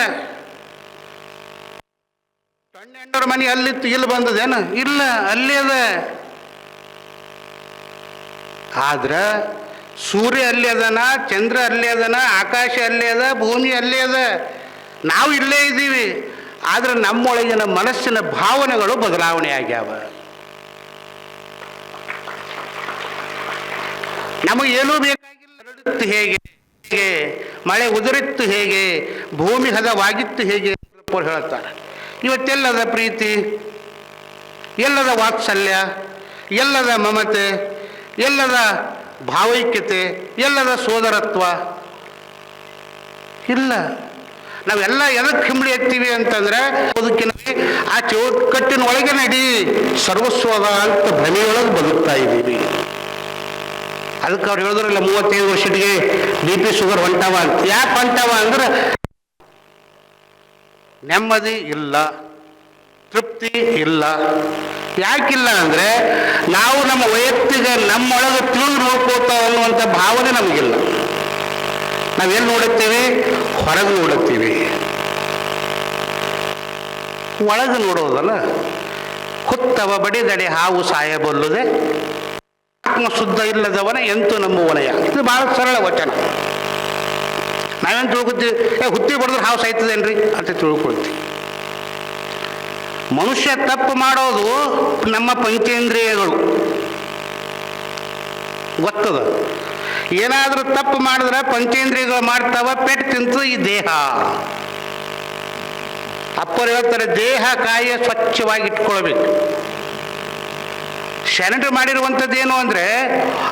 ಹೆಣ್ಣವ್ರ ಮನೆ ಅಲ್ಲಿತ್ತು, ಇಲ್ಲಿ ಬಂದದೇನು? ಇಲ್ಲ, ಅಲ್ಲಿ ಅದ. ಆದ್ರೆ ಸೂರ್ಯ ಅಲ್ಲಿ ಅದನ, ಚಂದ್ರ ಅಲ್ಲಿ ಅದನ, ಆಕಾಶ ಅಲ್ಲೇ ಅದ, ಭೂಮಿ ಅಲ್ಲೇ ಅದ. ನಾವು ಇಲ್ಲೇ ಇದ್ದೀವಿ. ಆದರೆ ನಮ್ಮೊಳಗಿನ ಮನಸ್ಸಿನ ಭಾವನೆಗಳು ಬದಲಾವಣೆ ಆಗ್ಯಾವ. ನಮಗೇನೂ ಬೇಕಾಗಿಲ್ಲ. ಹರಡಿತ್ತು ಹೇಗೆ, ಮಳೆ ಉದುರಿತ್ತು ಹೇಗೆ, ಭೂಮಿ ಹದವಾಗಿತ್ತು ಹೇಗೆ ಹೇಳ್ತಾರೆ. ಇವತ್ತೆಲ್ಲದ ಪ್ರೀತಿ, ಎಲ್ಲದ ವಾತ್ಸಲ್ಯ, ಎಲ್ಲದ ಮಮತೆ, ಎಲ್ಲದ ಭಾವೈಕ್ಯತೆ, ಎಲ್ಲದ ಸೋದರತ್ವ ಇಲ್ಲ. ನಾವೆಲ್ಲ ಎದಕ್ಕೆ ಹಿಂಬಳಿ ಎತ್ತೀವಿ ಅಂತಂದ್ರೆ ಬದುಕಿನ ಆ ಚೌಕಟ್ಟಿನ ಒಳಗೆ ನಡಿ ಸರ್ವಸ್ವದ ಅಂತ ಭ್ರಮೆಯೊಳಗೆ ಬದುಕ್ತಾ ಇದ್ದೀವಿ. ಅದಕ್ಕೆ ಅವ್ರು ಹೇಳಿದ್ರಲ್ಲ 35 ವರ್ಷಕ್ಕೆ BP ಶುಗರ್ ಹೊಂಟವ ಅಂತ. ಯಾಕೆ ಹೊಂಟವ ಅಂದ್ರೆ ನೆಮ್ಮದಿ ಇಲ್ಲ, ತೃಪ್ತಿ ಇಲ್ಲ. ಯಾಕಿಲ್ಲ ಅಂದರೆ ನಾವು ನಮ್ಮ ವೈಯಕ್ತಿಕ ನಮ್ಮೊಳಗೆ ತಿಳಿದು ನೋಡ್ಕೋತಾವ ಅನ್ನುವಂಥ ಭಾವನೆ ನಮಗಿಲ್ಲ. ನಾವೆಲ್ಲಿ ನೋಡುತ್ತೇವೆ? ಹೊರಗೆ ನೋಡುತ್ತೀವಿ, ಒಳಗೆ ನೋಡೋದಲ್ಲ. ಹುತ್ತವ ಬಡಿದಡೆ ಹಾವು ಸಾಯಬಲ್ಲುದೆ, ಆತ್ಮ ಶುದ್ಧ ಇಲ್ಲದವನ ಎಂತೂ ನಂಬುವನಯ. ಇದು ಭಾಳ ಸರಳ ವಚನ. ನಾವೇನು ತಿಳ್ಕೊತೀವಿ? ಹುತ್ತಿ ಬಡಿದ್ರೆ ಹಾವು ಸಾಯ್ತದೇನ್ರಿ ಅಂತ ತಿಳ್ಕೊಳ್ತೀವಿ. ಮನುಷ್ಯ ತಪ್ಪು ಮಾಡೋದು ನಮ್ಮ ಪಂಚೇಂದ್ರಿಯಗಳು ಗೊತ್ತದ. ಏನಾದರೂ ತಪ್ಪು ಮಾಡಿದ್ರೆ ಪಂಚೇಂದ್ರಿಯಗಳು ಮಾಡ್ತಾವ, ಪೆಟ್ಟು ತಿಂತು ಈ ದೇಹ. ಅಪ್ಪರು ಹೇಳ್ತಾರೆ, ದೇಹ ಕಾಯ ಸ್ವಚ್ಛವಾಗಿ ಇಟ್ಕೊಳ್ಬೇಕು. ಶರಣರು ಮಾಡಿರುವಂಥದ್ದು ಏನು ಅಂದರೆ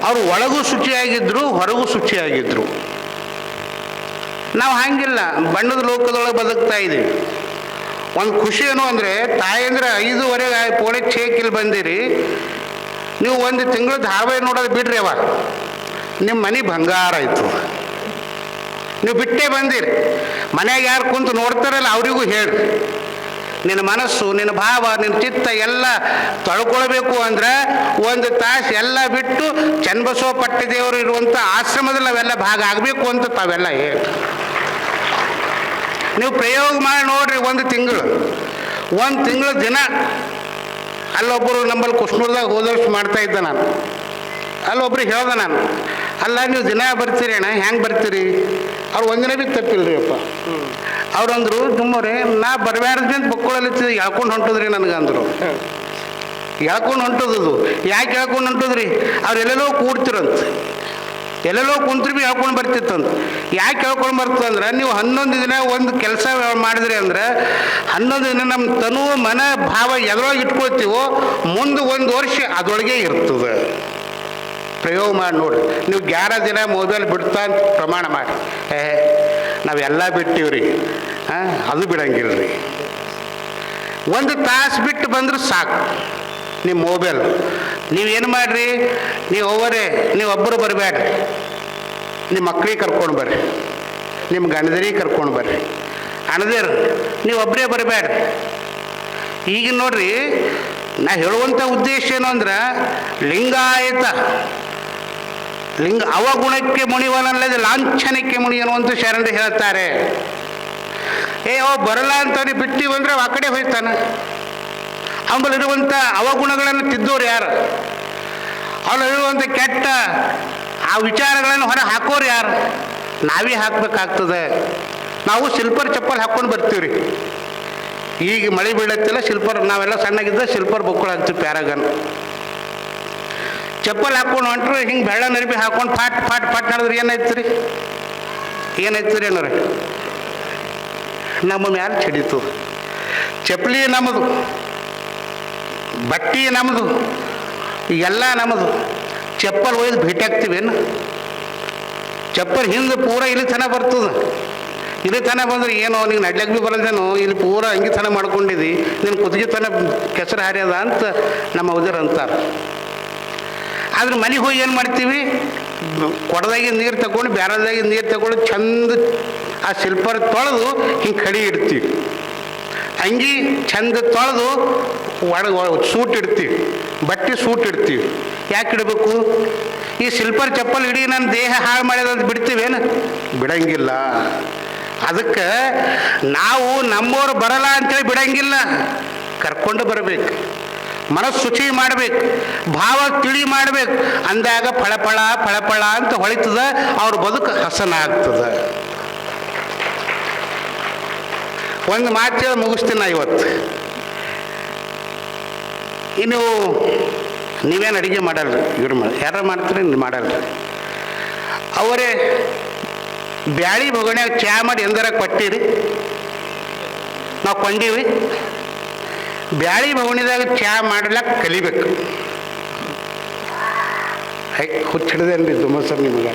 ಅವರು ಒಳಗೂ ಶುಚಿಯಾಗಿದ್ದರು, ಹೊರಗೂ ಶುಚಿಯಾಗಿದ್ದರು. ನಾವು ಹಂಗಿಲ್ಲ, ಬಣ್ಣದ ಲೋಕದೊಳಗೆ ಬದುಕ್ತಾ ಇದ್ದೀವಿ. ಒಂದು ಖುಷಿ ಏನು ಅಂದರೆ ತಾಯಂದ್ರೆ 5:15 ಪೋಣೆ ಚೇಕಿಲ್ ಬಂದಿರಿ, ನೀವು ಒಂದು ತಿಂಗಳು ಧಾರಾವಾಹಿ ನೋಡೋದು ಬಿಡ್ರಿ, ಅವ ನಿಮ್ಮ ಮನೆ ಬಂಗಾರ ಆಯಿತು. ನೀವು ಬಿಟ್ಟೇ ಬಂದಿರಿ, ಮನೆಯಾಗ ಯಾರು ಕುಂತು ನೋಡ್ತಾರಲ್ಲ ಅವರಿಗೂ ಹೇಳಿ, ನಿನ್ನ ಮನಸ್ಸು, ನಿನ್ನ ಭಾವ, ನಿನ್ನ ಚಿತ್ತ ಎಲ್ಲ ತೊಳ್ಕೊಳ್ಬೇಕು ಅಂದ್ರೆ 1 ತಾಸು ಎಲ್ಲ ಬಿಟ್ಟು ಚನ್ನಬಸವ ಪಟ್ಟದೇವರು ಇರುವಂಥ ಆಶ್ರಮದಲ್ಲಿ ನಾವೆಲ್ಲ ಭಾಗ ಆಗಬೇಕು ಅಂತ ತಾವೆಲ್ಲ ಹೇಳಿ ನೀವು ಪ್ರಯೋಗ ಮಾಡಿ ನೋಡ್ರಿ. 1 ತಿಂಗಳು ದಿನ ಅಲ್ಲೊಬ್ಬರು ನಮ್ಮಲ್ಲಿ ಕುಷ್ಣೂರ್ದಾಗ ಹೋದ ವರ್ಷ ಮಾಡ್ತಾ ಇದ್ದೆ ನಾನು. ಅಲ್ಲೊಬ್ರಿಗೆ ಹೇಳ್ದೆ ನಾನು, ಅಲ್ಲ ನೀವು ದಿನ ಬರ್ತೀರಿ ಅಣ್ಣ, ಹೆಂಗೆ ಬರ್ತೀರಿ? ಅವ್ರು ಒಂದಿನ ಬಿ ತಪ್ಪಿಲ್ರಿ ಅಪ್ಪ. ಅವ್ರು ಅಂದರು, ತುಂಬರೇ ನಾ ಬರಬ್ಯಾಡ್ದು ಅಂತ ಬಕ್ಕೊಳ್ಳಲಿತ್ತಿದ್ದೆ, ಹೇಳ್ಕೊಂಡು ಹೊಂಟದ್ರಿ ನನಗೆ ಅಂದರು. ಹೇಳ್ಕೊಂಡು ಹೊಂಟದದು. ಯಾಕೆ ಹೇಳ್ಕೊಂಡು ಹೊಂಟದ್ರಿ? ಅವ್ರು ಎಲ್ಲೆಲ್ಲೋ ಕೂಡ್ತಿರಂತ, ಎಲ್ಲೆಲ್ಲೋ ಕುಂತ್ರು ಭೀ ಹೇಳ್ಕೊಂಡು ಬರ್ತಿತ್ತಂತ. ಯಾಕೆ ಹೇಳ್ಕೊಂಡು ಬರ್ತದಂದ್ರೆ, ನೀವು 11 ದಿನ ಒಂದು ಕೆಲಸ ಮಾಡಿದ್ರಿ ಅಂದ್ರೆ 11 ದಿನ ನಮ್ಮ ತನು ಮನ ಭಾವ ಎದ್ರೊಳಗೆ ಇಟ್ಕೊಳ್ತೀವೋ ಮುಂದೆ 1 ವರ್ಷ ಅದರೊಳಗೆ ಇರ್ತದೆ. ಪ್ರಯೋಗ ಮಾಡಿ ನೋಡ್ರಿ. ನೀವು 11 ದಿನ ಮೊಬೈಲ್ ಬಿಡ್ತಾ ಅಂತ ಪ್ರಮಾಣ ಮಾಡಿ. ನಾವೆಲ್ಲ ಬಿಟ್ಟಿವ್ರಿ, ಅದು ಬಿಡಂಗಿಲ್ಲ ರೀ. 1 ತಾಸು ಬಿಟ್ಟು ಬಂದ್ರೆ ಸಾಕು ನಿಮ್ಮ ಮೊಬೈಲ್. ನೀವೇನು ಮಾಡಿರಿ, ನೀವು ಒಬ್ಬರು ಬರಬೇಡ್ರಿ, ನಿಮ್ಮ ಮಕ್ಕಳಿಗೆ ಕರ್ಕೊಂಡು ಬರ್ರಿ, ನಿಮ್ಮ ಗಂಡದರಿಗೆ ಕರ್ಕೊಂಡು ಬರ್ರಿ. ಅಣದೇರು ನೀವು ಒಬ್ಬರೇ ಬರಬೇಡ್ರಿ. ಈಗ ನೋಡ್ರಿ, ನಾ ಹೇಳುವಂಥ ಉದ್ದೇಶ ಏನು ಅಂದ್ರೆ, ಲಿಂಗಾಯತ ಅವಗುಣಕ್ಕೆ ಮುಣಿವನಲ್ಲದೆ ಲಾಂಛನಕ್ಕೆ ಮುನಿ ಅನ್ನುವಂಥ ಶರಣರು ಹೇಳ್ತಾರೆ. ಅವ ಬರಲ್ಲ ಅಂತವನಿಗೆ ಬಿಟ್ಟಿವಿ ಅಂದ್ರೆ ಆ ಕಡೆ ಹೋಯ್ತಾನೆ. ಅವನಲ್ಲಿರುವಂಥ ಅವಗುಣಗಳನ್ನು ತಿದ್ದೋರು ಯಾರು? ಅವನಲ್ಲಿರುವಂಥ ಕೆಟ್ಟ ಆ ವಿಚಾರಗಳನ್ನು ಹೊರ ಹಾಕೋರು ಯಾರು? ನಾವೇ ಹಾಕ್ಬೇಕಾಗ್ತದೆ. ನಾವು ಸಿಲ್ಪರ್ ಚಪ್ಪಲ್ ಹಾಕ್ಕೊಂಡು ಬರ್ತೀವಿ ರೀ. ಈಗ ಮಳೆ ಬೀಳತ್ತಿಲ್ಲ, ಸಿಲ್ಪರ್, ನಾವೆಲ್ಲ ಸಣ್ಣಗಿದ್ದ ಸಿಲ್ಪರ್ ಬೊಕ್ಕಳು ಹಾಕ್ತೀವಿ, ಪ್ಯಾರಾಗನ್ ಚಪ್ಪಲ್ ಹಾಕ್ಕೊಂಡು ಹೊಂಟ್ರು. ಹಿಂಗೆ ಬೆಳ್ಳ ನರಿಬಿ ಹಾಕ್ಕೊಂಡು ಫಾಟ್ ಫಾಟ್ ಫಾಟ್ ನಡೆದ್ರೆ ಏನಾಯ್ತು ರೀ? ಏನಾರ ನಮ್ಮ ಮ್ಯಾಲೆ ಚಡೀತು. ಚಪ್ಪಲಿ ನಮ್ಮದು, ಬಟ್ಟೆ ನಮ್ಮದು, ಎಲ್ಲ ನಮ್ಮದು. ಚಪ್ಪಲ್ ಒಯ್ದು ಭೇಟಿ ಆಗ್ತೀವೇನು? ಚಪ್ಪಲ್ ಹಿಂದೆ ಪೂರ ಇಲ್ಲಿ ತನ ಬರ್ತದೆ. ಇಲ್ಲಿ ತನ ಬಂದ್ರೆ ಏನೋ ನೀನು ನಡ್ಲಕ್ಕೆ ಭೀ ಬರಲ್ದೇನೋ, ಇಲ್ಲಿ ಪೂರ ಹಂಗೆ ತನ ಮಾಡ್ಕೊಂಡಿದ್ದಿ, ನೀನು ಕುತ್ತಿಗೆ ತನ ಕೆಸರು ಹಾರ್ಯದ ಅಂತ ನಮ್ಮ ಉದರ್ ಅಂತಾರೆ. ಆದ್ರೆ ಮನೆಗೆ ಹೋಗಿ ಏನು ಮಾಡ್ತೀವಿ? ಕೊಡದಾಗಿ ನೀರು ತಗೊಂಡು, ಬ್ಯಾರದಾಗಿ ನೀರು ತಗೊಂಡು ಚಂದ ಆ ಸಿಲ್ಪರ್ ತೊಳೆದು ಹಿಂಗೆ ಕಡಿ ಇಡ್ತೀವಿ. ಅಂಗಿ ಚಂದ ತೊಳೆದು ಸೂಟ್ ಇಡ್ತೀವಿ, ಬಟ್ಟೆ ಸೂಟ್ ಇಡ್ತೀವಿ. ಯಾಕೆ ಇಡಬೇಕು? ಈ ಸಿಲ್ಪರ್ ಚಪ್ಪಲ್ ಇಡೀ ನನ್ನ ದೇಹ ಹಾಳು ಮಾಡಿದಂತ ಬಿಡ್ತೀವೇನು? ಬಿಡಂಗಿಲ್ಲ. ಅದಕ್ಕೆ ನಾವು ನಮ್ಮವ್ರು ಬರಲ್ಲ ಅಂತೇಳಿ ಬಿಡಂಗಿಲ್ಲ, ಕರ್ಕೊಂಡು ಬರಬೇಕು, ಮನಸ್ಸು ಶುಚಿ ಮಾಡಬೇಕು, ಭಾವ ತಿಳಿ ಮಾಡಬೇಕು. ಅಂದಾಗ ಫಳಫಳ ಫಳಫಳ ಅಂತ ಹೊಳಿತದ, ಅವ್ರ ಬದುಕು ಹಸನ ಆಗ್ತದೆ. ಒಂದು ಮಾತು ಹೇಳಿ ಮುಗಿಸ್ತೀನಿ ನಾ ಇವತ್ತು. ಇನ್ನು ನೀವೇನು ಅಡುಗೆ ಮಾಡಲ್ರಿ, ಇವ್ರು ಯಾರು ಮಾಡ್ತೀರಿ? ಮಾಡಲ್ರಿ. ಅವರೇ ಬ್ಯಾಳಿ ಬೊಗಣ್ಯಾಗ ಚಹಾ ಮಾಡಿ ಎಂದರ ಕೊಟ್ಟಿರಿ? ನಾವು ಕೊಂಡೀವಿ. ಬ್ಯಾಳಿ ಬೊಗಣಿದಾಗ ಚಹಾ ಮಾಡ್ಲಕ್ಕೆ ಕಲಿಬೇಕು. ಹುಚ್ಚಿಡ್ದೇನ್ರಿ ದುಮ್ಮಸರ್ ನಿಮಗೆ?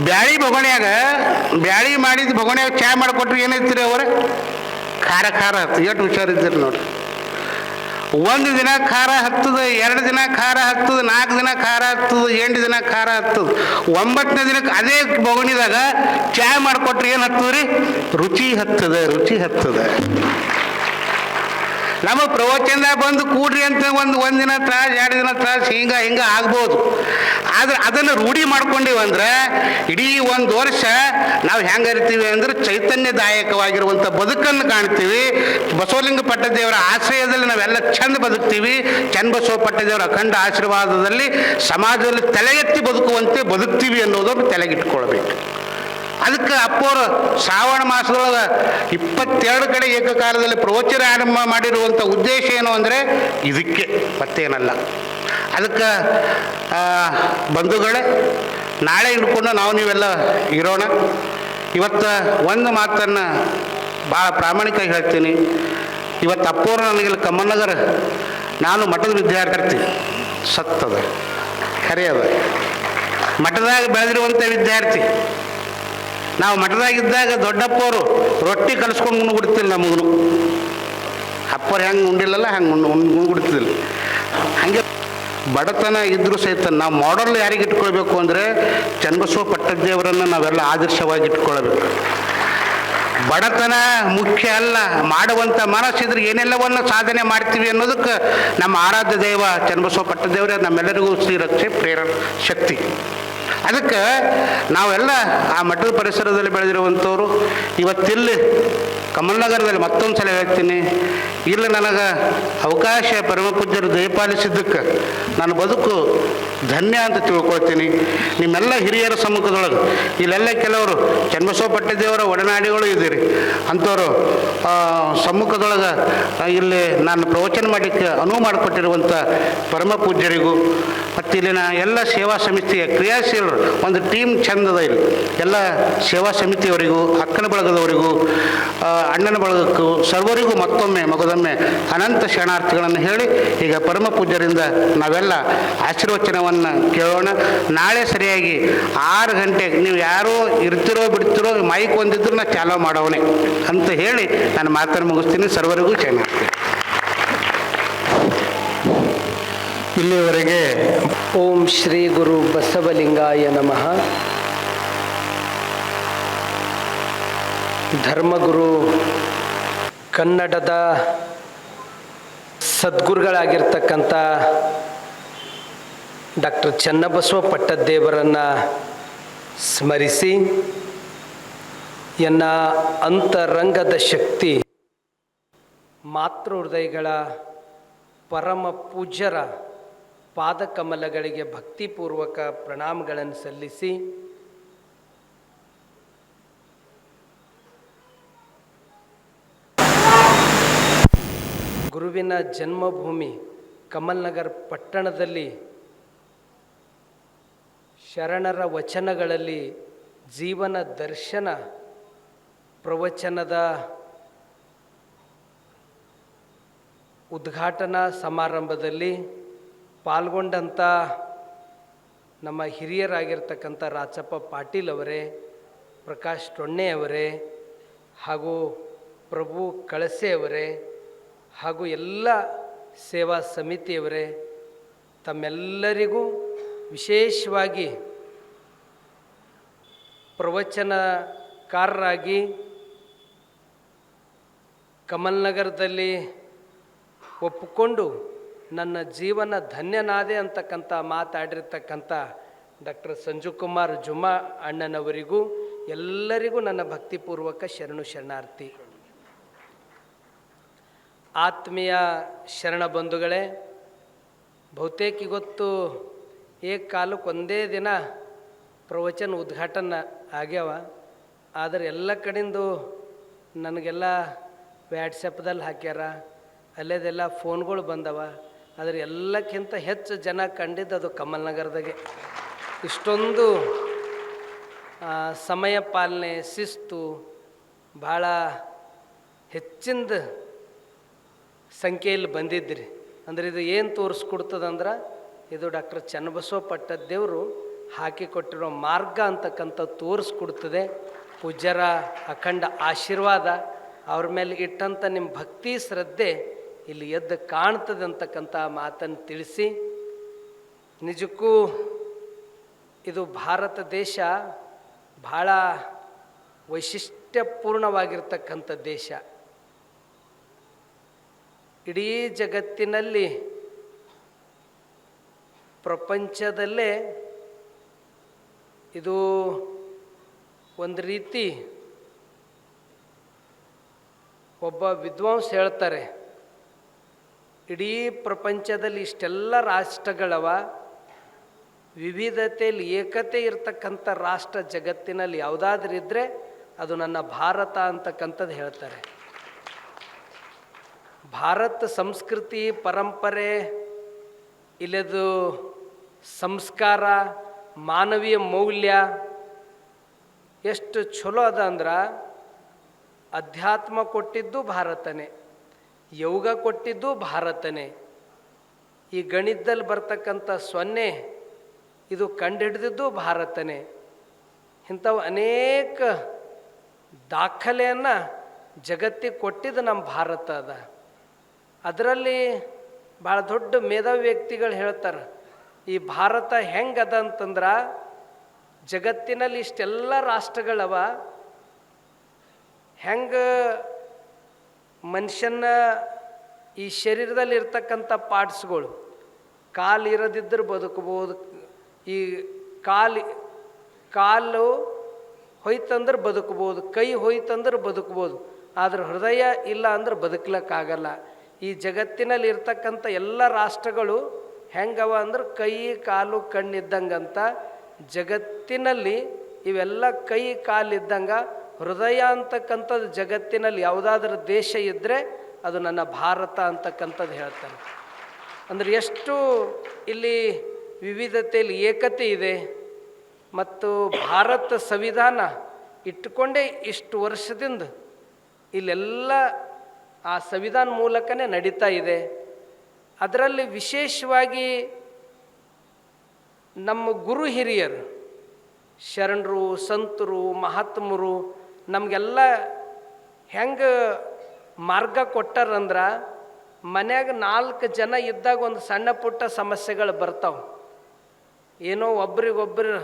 ಬ್ಯಾಳಿ ಬೊಗಣ್ಯಾಗ ಬ್ಯಾಳಿ ಮಾಡಿದ ಬೊಗಣ್ಯಾಗ ಚಹಾ ಮಾಡಿಕೊಟ್ರಿ ಏನೈತ್ರಿ? ಅವರ ಖಾರ ಖಾರ ಹತ್ತು. ಎಷ್ಟು ಹುಷಾರಿದ್ದೀರಿ ನೋಡ್ರಿ. 1 ದಿನ ಖಾರ ಹತ್ತದ, 2 ದಿನ ಖಾರ ಹತ್ತದ, 4 ದಿನ ಖಾರ ಹತ್ತದ, 8 ದಿನ ಖಾರ ಹತ್ತದ, 9ನೇ ದಿನಕ್ಕೆ ಅದೇ ಬೊಗಣಿದಾಗ ಚಹಾ ಮಾಡಿಕೊಟ್ರಿ ಏನು ಹತ್ತದ್ರಿ? ರುಚಿ ಹತ್ತದ, ರುಚಿ ಹತ್ತದ. ನಮ್ಮ ಪ್ರವಚನದಾಗ ಬಂದು ಕೂಡ್ರಿ ಅಂತ ಒಂದು ದಿನ ತ್ರಾಸ, 2 ದಿನ ತ್ರಾಸ, ಹಿಂಗ ಆಗ್ಬೋದು. ಆದ್ರೆ ಅದನ್ನು ರೂಢಿ ಮಾಡ್ಕೊಂಡಿವಂದ್ರೆ ಇಡೀ 1 ವರ್ಷ ನಾವು ಹೆಂಗೆ ಇರ್ತೀವಿ ಅಂದ್ರೆ ಚೈತನ್ಯದಾಯಕವಾಗಿರುವಂಥ ಬದುಕನ್ನು ಕಾಣ್ತೀವಿ. ಬಸವಲಿಂಗ ಪಟ್ಟದೇವರ ಆಶ್ರಯದಲ್ಲಿ ನಾವೆಲ್ಲ ಚಂದ ಬದುಕ್ತೀವಿ. ಚನ್ನಬಸವ ಪಟ್ಟದೇವರ ಅಖಂಡ ಆಶೀರ್ವಾದದಲ್ಲಿ ಸಮಾಜದಲ್ಲಿ ತಲೆ ಎತ್ತಿ ಬದುಕುವಂತೆ ಬದುಕ್ತೀವಿ ಅನ್ನೋದನ್ನು ತಲೆಗಿಟ್ಕೊಳ್ಬೇಕು. ಅದಕ್ಕೆ ಅಪ್ಪೋರು ಶ್ರಾವಣ ಮಾಸದೊಳಗೆ 22 ಕಡೆ ಏಕಕಾಲದಲ್ಲಿ ಪ್ರವಚನ ಆರಂಭ ಮಾಡಿರುವಂಥ ಉದ್ದೇಶ ಏನು ಅಂದರೆ ಇದಕ್ಕೆ, ಮತ್ತೇನಲ್ಲ. ಅದಕ್ಕೆ ಬಂಧುಗಳೇ, ನಾಳೆ ಹಿಡ್ಕೊಂಡು ನೀವೆಲ್ಲ ಇರೋಣ. ಇವತ್ತು ಒಂದು ಮಾತನ್ನು ಭಾಳ ಪ್ರಾಮಾಣಿಕವಾಗಿ ಹೇಳ್ತೀನಿ. ಇವತ್ತು ಅಪ್ಪೋರು ನನಗಿಲ್ಲಿ ಕಮ್ಮನಗರ, ನಾನು ಮಠದ ವಿದ್ಯಾರ್ಥಿ, ಸತ್ತದ ಖರೆ ಅದ. ಮಠದಾಗ ಬೆಳೆದಿರುವಂಥ ವಿದ್ಯಾರ್ಥಿ. ನಾವು ಮಠದಾಗಿದ್ದಾಗ ದೊಡ್ಡಪ್ಪವರು ರೊಟ್ಟಿ ಕಲಿಸ್ಕೊಂಡು ಉಣ್ಬಿಡ್ತಿಲ್ಲ ನಮಗೂ. ಅಪ್ಪರು ಹೆಂಗೆ ಉಂಡಿಲ್ಲಲ್ಲ ಹಂಗೆ ಉಣ್ಬಿಡ್ತಿದ್ದಿಲ್ಲ. ಹಾಗೆ ಬಡತನ ಇದ್ರೂ ಸಹಿತ ನಾವು ಮಾಡಲ್ ಯಾರಿಗೆ ಇಟ್ಕೊಳ್ಬೇಕು ಅಂದರೆ ಚನ್ನಬಸವ ಪಟ್ಟದೇವರನ್ನು ನಾವೆಲ್ಲ ಆದರ್ಶವಾಗಿ ಇಟ್ಕೊಳ್ಬೇಕು. ಬಡತನ ಮುಖ್ಯ ಅಲ್ಲ, ಮಾಡುವಂಥ ಮನಸ್ಸಿದ್ರೆ ಏನೆಲ್ಲವನ್ನು ಸಾಧನೆ ಮಾಡ್ತೀವಿ ಅನ್ನೋದಕ್ಕೆ ನಮ್ಮ ಆರಾಧ್ಯ ದೈವ ಚನ್ನಬಸವ ಪಟ್ಟದೇವರೇ ನಮ್ಮೆಲ್ಲರಿಗೂ ಶ್ರೀರಕ್ಷೆ ಪ್ರೇರಣ ಶಕ್ತಿ. ಅದಕ್ಕೆ ನಾವೆಲ್ಲ ಆ ಮಠದ ಪರಿಸರದಲ್ಲಿ ಬೆಳೆದಿರುವಂಥವ್ರು ಇವತ್ತಿಲ್ಲಿ ಕಮಲನಗರದಲ್ಲಿ ಮತ್ತೊಂದು ಸಲ ಹೇಳ್ತೀನಿ, ಇಲ್ಲಿ ನನಗೆ ಅವಕಾಶ ಪರಮ ಪೂಜ್ಯರು ದಯಪಾಲಿಸಿದ್ದಕ್ಕೆ ನನ್ನ ಬದುಕು ಧನ್ಯ ಅಂತ ತಿಳ್ಕೊಳ್ತೀನಿ. ನಿಮ್ಮೆಲ್ಲ ಹಿರಿಯರ ಸಮ್ಮುಖದೊಳಗೆ ಇಲ್ಲೆಲ್ಲ ಕೆಲವರು ಚನ್ನಬಸವ ಪಟ್ಟದೇವರ ಒಡನಾಡಿಗಳು ಇದ್ದೀರಿ. ಅಂಥವರು ಸಮ್ಮುಖದೊಳಗೆ ಇಲ್ಲಿ ನಾನು ಪ್ರವಚನ ಮಾಡಲಿಕ್ಕೆ ಅನುವು ಮಾಡಿಕೊಟ್ಟಿರುವಂಥ ಪರಮ ಪೂಜ್ಯರಿಗೂ ಮತ್ತು ಇಲ್ಲಿನ ಎಲ್ಲ ಸೇವಾ ಸಮಿತಿಯ ಕ್ರಿಯಾಶೀಲರು, ಒಂದು ಟೀಮ್ ಚಂದದ ಇಲ್ಲಿ ಎಲ್ಲ ಸೇವಾ ಸಮಿತಿಯವರಿಗೂ, ಅಕ್ಕನ ಬಳಗದವರಿಗೂ, ಅಣ್ಣನ ಬಳಗಕ್ಕೂ ಸರ್ವರಿಗೂ ಮತ್ತೊಮ್ಮೆ ಮಗದೊಮ್ಮೆ ಅನಂತ ಶರಣಾರ್ಥಿಗಳನ್ನು ಹೇಳಿ ಈಗ ಪರಮ ಪೂಜ್ಯರಿಂದ ನಾವೆಲ್ಲ ಆಶೀರ್ವಚನವನ್ನು ಕೇಳೋಣ. ನಾಳೆ ಸರಿಯಾಗಿ 6 ಗಂಟೆಗೆ ನೀವು ಯಾರೋ ಇರ್ತಿರೋ ಬಿಡ್ತಿರೋ ಮೈಕ್ ಹೊಂದಿದ್ರು ನಾ ಚಾಲೂ ಮಾಡೋವನೇ ಅಂತ ಹೇಳಿ ನಾನು ಮಾತನ್ನು ಮುಗಿಸ್ತೀನಿ. ಸರ್ವರಿಗೂ ಶರಣಾರ್ಥಿ. ಇಲ್ಲಿಯವರೆಗೆ ಓಂ ಶ್ರೀ ಗುರು ಬಸವಲಿಂಗಾಯ ನಮಃ. ಧರ್ಮಗುರು ಕನ್ನಡದ ಸದ್ಗುರುಗಳಾಗಿರ್ತಕ್ಕಂಥ ಡಾಕ್ಟರ್ ಚನ್ನಬಸವ ಪಟ್ಟದೇವರನ್ನು ಸ್ಮರಿಸಿ, ಎನ್ನ ಅಂತರಂಗದ ಶಕ್ತಿ ಮಾತೃ ಹೃದಯಗಳ ಪರಮ ಪೂಜ್ಯರ ಪಾದಕಮಲಗಳಿಗೆ ಭಕ್ತಿಪೂರ್ವಕ ಪ್ರಣಾಮಗಳನ್ನು ಸಲ್ಲಿಸಿ, ಗುರುವಿನ ಜನ್ಮಭೂಮಿ ಕಮಲ್ನಗರ್ ಪಟ್ಟಣದಲ್ಲಿ ಶರಣರ ವಚನಗಳಲ್ಲಿ ಜೀವನ ದರ್ಶನ ಪ್ರವಚನದ ಉದ್ಘಾಟನಾ ಸಮಾರಂಭದಲ್ಲಿ ಪಾಲ್ಗೊಂಡಂಥ ನಮ್ಮ ಹಿರಿಯರಾಗಿರ್ತಕ್ಕಂಥ ರಾಚಪ್ಪ ಪಾಟೀಲ್ ಅವರೇ, ಪ್ರಕಾಶ್ ಟೊಣ್ಣೆ ಅವರೇ, ಹಾಗೂ ಪ್ರಭು ಕಳಸೆ ಅವರೇ, ಹಾಗೂ ಎಲ್ಲ ಸೇವಾ ಸಮಿತಿಯವರೇ, ತಮ್ಮೆಲ್ಲರಿಗೂ ವಿಶೇಷವಾಗಿ ಪ್ರವಚನಕಾರರಾಗಿ ಕಮಲ್ನಗರದಲ್ಲಿ ಒಪ್ಪಿಕೊಂಡು ನನ್ನ ಜೀವನ ಧನ್ಯನಾದೆ ಅಂತಕ್ಕಂಥ ಮಾತಾಡಿರ್ತಕ್ಕಂಥ ಡಾಕ್ಟರ್ ಸಂಜುಕುಮಾರ್ ಜುಮಾ ಅಣ್ಣನವರಿಗೂ ಎಲ್ಲರಿಗೂ ನನ್ನ ಭಕ್ತಿಪೂರ್ವಕ ಶರಣಾರ್ಥಿ. ಆತ್ಮೀಯ ಶರಣ ಬಂಧುಗಳೇ, ಬಹುತೇಕ ಇವತ್ತು ಕಾಲಕ್ಕೆ ಒಂದೇ ದಿನ ಪ್ರವಚನ ಉದ್ಘಾಟನೆ ಆಗ್ಯಾವ. ಆದರೆ ಎಲ್ಲ ಕಡೆಯಿಂದ ನನಗೆಲ್ಲ ವ್ಯಾಟ್ಸಪ್ದಲ್ಲಿ ಹಾಕ್ಯಾರ, ಅಲ್ಲೇದೆಲ್ಲ ಫೋನ್ಗಳು ಬಂದವ. ಆದರೆ ಎಲ್ಲಕ್ಕಿಂತ ಹೆಚ್ಚು ಜನ ಕಂಡಿದ್ದು ಅದು ಕಮಲ್ನಗರದಾಗೆ. ಇಷ್ಟೊಂದು ಸಮಯ ಪಾಲನೆ, ಶಿಸ್ತು ಭಾಳ ಹೆಚ್ಚಿಂದ ಸಂಖ್ಯೆಯಲ್ಲಿ ಬಂದಿದ್ರಿ. ಅಂದರೆ ಇದು ಏನು ತೋರಿಸ್ಕೊಡ್ತದಂದ್ರೆ, ಇದು ಡಾಕ್ಟರ್ ಚನ್ನಬಸವ ಪಟ್ಟದೇವರು ಹಾಕಿಕೊಟ್ಟಿರೋ ಮಾರ್ಗ ಅಂತಕ್ಕಂಥ ತೋರಿಸ್ಕೊಡ್ತದೆ. ಪೂಜ್ಯರ ಅಖಂಡ ಆಶೀರ್ವಾದ ಅವ್ರ ಮೇಲೆ ಇಟ್ಟಂಥ ನಿಮ್ಮ ಭಕ್ತಿ ಶ್ರದ್ಧೆ ಇಲ್ಲಿ ಎದ್ದು ಕಾಣ್ತದೆ ಅಂತಕ್ಕಂಥ ಮಾತನ್ನು ತಿಳಿಸಿ, ನಿಜಕ್ಕೂ ಇದು ಭಾರತ ದೇಶ ಭಾಳ ವೈಶಿಷ್ಟ್ಯಪೂರ್ಣವಾಗಿರ್ತಕ್ಕಂಥ ದೇಶ. ಇಡೀ ಜಗತ್ತಿನಲ್ಲಿ ಪ್ರಪಂಚದಲ್ಲೇ ಇದು ಒಂದು ರೀತಿ, ಒಬ್ಬ ವಿದ್ವಾಂಸ ಹೇಳ್ತಾರೆ, ಇಡೀ ಪ್ರಪಂಚದಲ್ಲಿ ಇಷ್ಟೆಲ್ಲ ರಾಷ್ಟ್ರಗಳವ, ವಿವಿಧತೆಯಲ್ಲಿ ಏಕತೆ ಇರತಕ್ಕಂಥ ರಾಷ್ಟ್ರ ಜಗತ್ತಿನಲ್ಲಿ ಯಾವುದಾದ್ರೂ ಇದ್ದರೆ ಅದು ನನ್ನ ಭಾರತ ಅಂತಕ್ಕಂಥದ್ದು ಹೇಳ್ತಾರೆ. ಭಾರತ ಸಂಸ್ಕೃತಿ ಪರಂಪರೆ, ಇಲ್ಲದು ಸಂಸ್ಕಾರ, ಮಾನವೀಯ ಮೌಲ್ಯ ಎಷ್ಟು ಚಲೋ ಅದ ಅಂದ್ರೆ, ಅಧ್ಯಾತ್ಮ ಕೊಟ್ಟಿದ್ದು ಭಾರತನೇ, ಯೋಗ ಕೊಟ್ಟಿದ್ದು ಭಾರತನೇ, ಈ ಗಣಿತದಲ್ಲಿ ಬರ್ತಕ್ಕಂಥ ಸೊನ್ನೆ ಇದು ಕಂಡುಹಿಡಿದಿದ್ದು ಭಾರತನೇ. ಇಂಥವು ಅನೇಕ ದಾಖಲೆಯನ್ನು ಜಗತ್ತಿಗೆ ಕೊಟ್ಟಿದ್ದು ನಮ್ಮ ಭಾರತ ಅದ. ಅದರಲ್ಲಿ ಭಾಳ ದೊಡ್ಡ ಮೇಧಾವಿ ವ್ಯಕ್ತಿಗಳು ಹೇಳ್ತಾರೆ, ಈ ಭಾರತ ಹೆಂಗದ ಅಂತಂದ್ರೆ, ಜಗತ್ತಿನಲ್ಲಿ ಇಷ್ಟೆಲ್ಲ ರಾಷ್ಟ್ರಗಳವ, ಹೆಂಗೆ ಮನುಷ್ಯನ ಈ ಶರೀರದಲ್ಲಿ ಇರ್ತಕ್ಕಂಥ ಪಾರ್ಟ್ಸ್ಗಳು, ಕಾಲು ಇರೋದಿದ್ದರೆ ಬದುಕಬಹುದು, ಈ ಕಾಲು ಹೋಯ್ತಂದ್ರೆ ಬದುಕಬಹುದು, ಕೈ ಹೋಯ್ತಂದ್ರೆ ಬದುಕಬಹುದು, ಆದ್ರೆ ಹೃದಯ ಇಲ್ಲ ಅಂದ್ರೆ ಬದುಕಲಿಕ್ಕಾಗಲ್ಲ. ಈ ಜಗತ್ತಿನಲ್ಲಿ ಇರ್ತಕ್ಕಂಥ ಎಲ್ಲ ರಾಷ್ಟ್ರಗಳು ಹೆಂಗವ ಅಂದ್ರೆ ಕೈ ಕಾಲು ಕಣ್ಣಿದ್ದಂಗಂತ ಜಗತ್ತಿನಲ್ಲಿ ಇವೆಲ್ಲ ಕೈ ಕಾಲಿದ್ದಂಗೆ ಹೃದಯ ಅಂತಕ್ಕಂಥದ್ದು ಜಗತ್ತಿನಲ್ಲಿ ಯಾವುದಾದ್ರೂ ದೇಶ ಇದ್ದರೆ ಅದು ನನ್ನ ಭಾರತ ಅಂತಕ್ಕಂಥದ್ದು ಹೇಳ್ತಾರೆ. ಅಂದರೆ ಎಷ್ಟು ಇಲ್ಲಿ ವಿವಿಧತೆಯಲ್ಲಿ ಏಕತೆ ಇದೆ. ಮತ್ತು ಭಾರತ ಸಂವಿಧಾನ ಇಟ್ಟುಕೊಂಡೇ ಇಷ್ಟು ವರ್ಷದಿಂದ ಇಲ್ಲೆಲ್ಲ ಆ ಸಂವಿಧಾನ ಮೂಲಕನೇ ನಡೀತಾ ಇದೆ. ಅದರಲ್ಲಿ ವಿಶೇಷವಾಗಿ ನಮ್ಮ ಗುರು ಹಿರಿಯರು ಶರಣರು, ಸಂತರು, ಮಹಾತ್ಮರು ನಮಗೆಲ್ಲ ಹೆಂಗೆ ಮಾರ್ಗ ಕೊಟ್ಟಾರಂದ್ರೆ, ಮನ್ಯಾಗ 4 ಜನ ಇದ್ದಾಗ ಒಂದು ಸಣ್ಣ ಪುಟ್ಟ ಸಮಸ್ಯೆಗಳು ಬರ್ತಾವೆ. ಏನೋ ಒಬ್ರಿಗೊಬ್ಬರು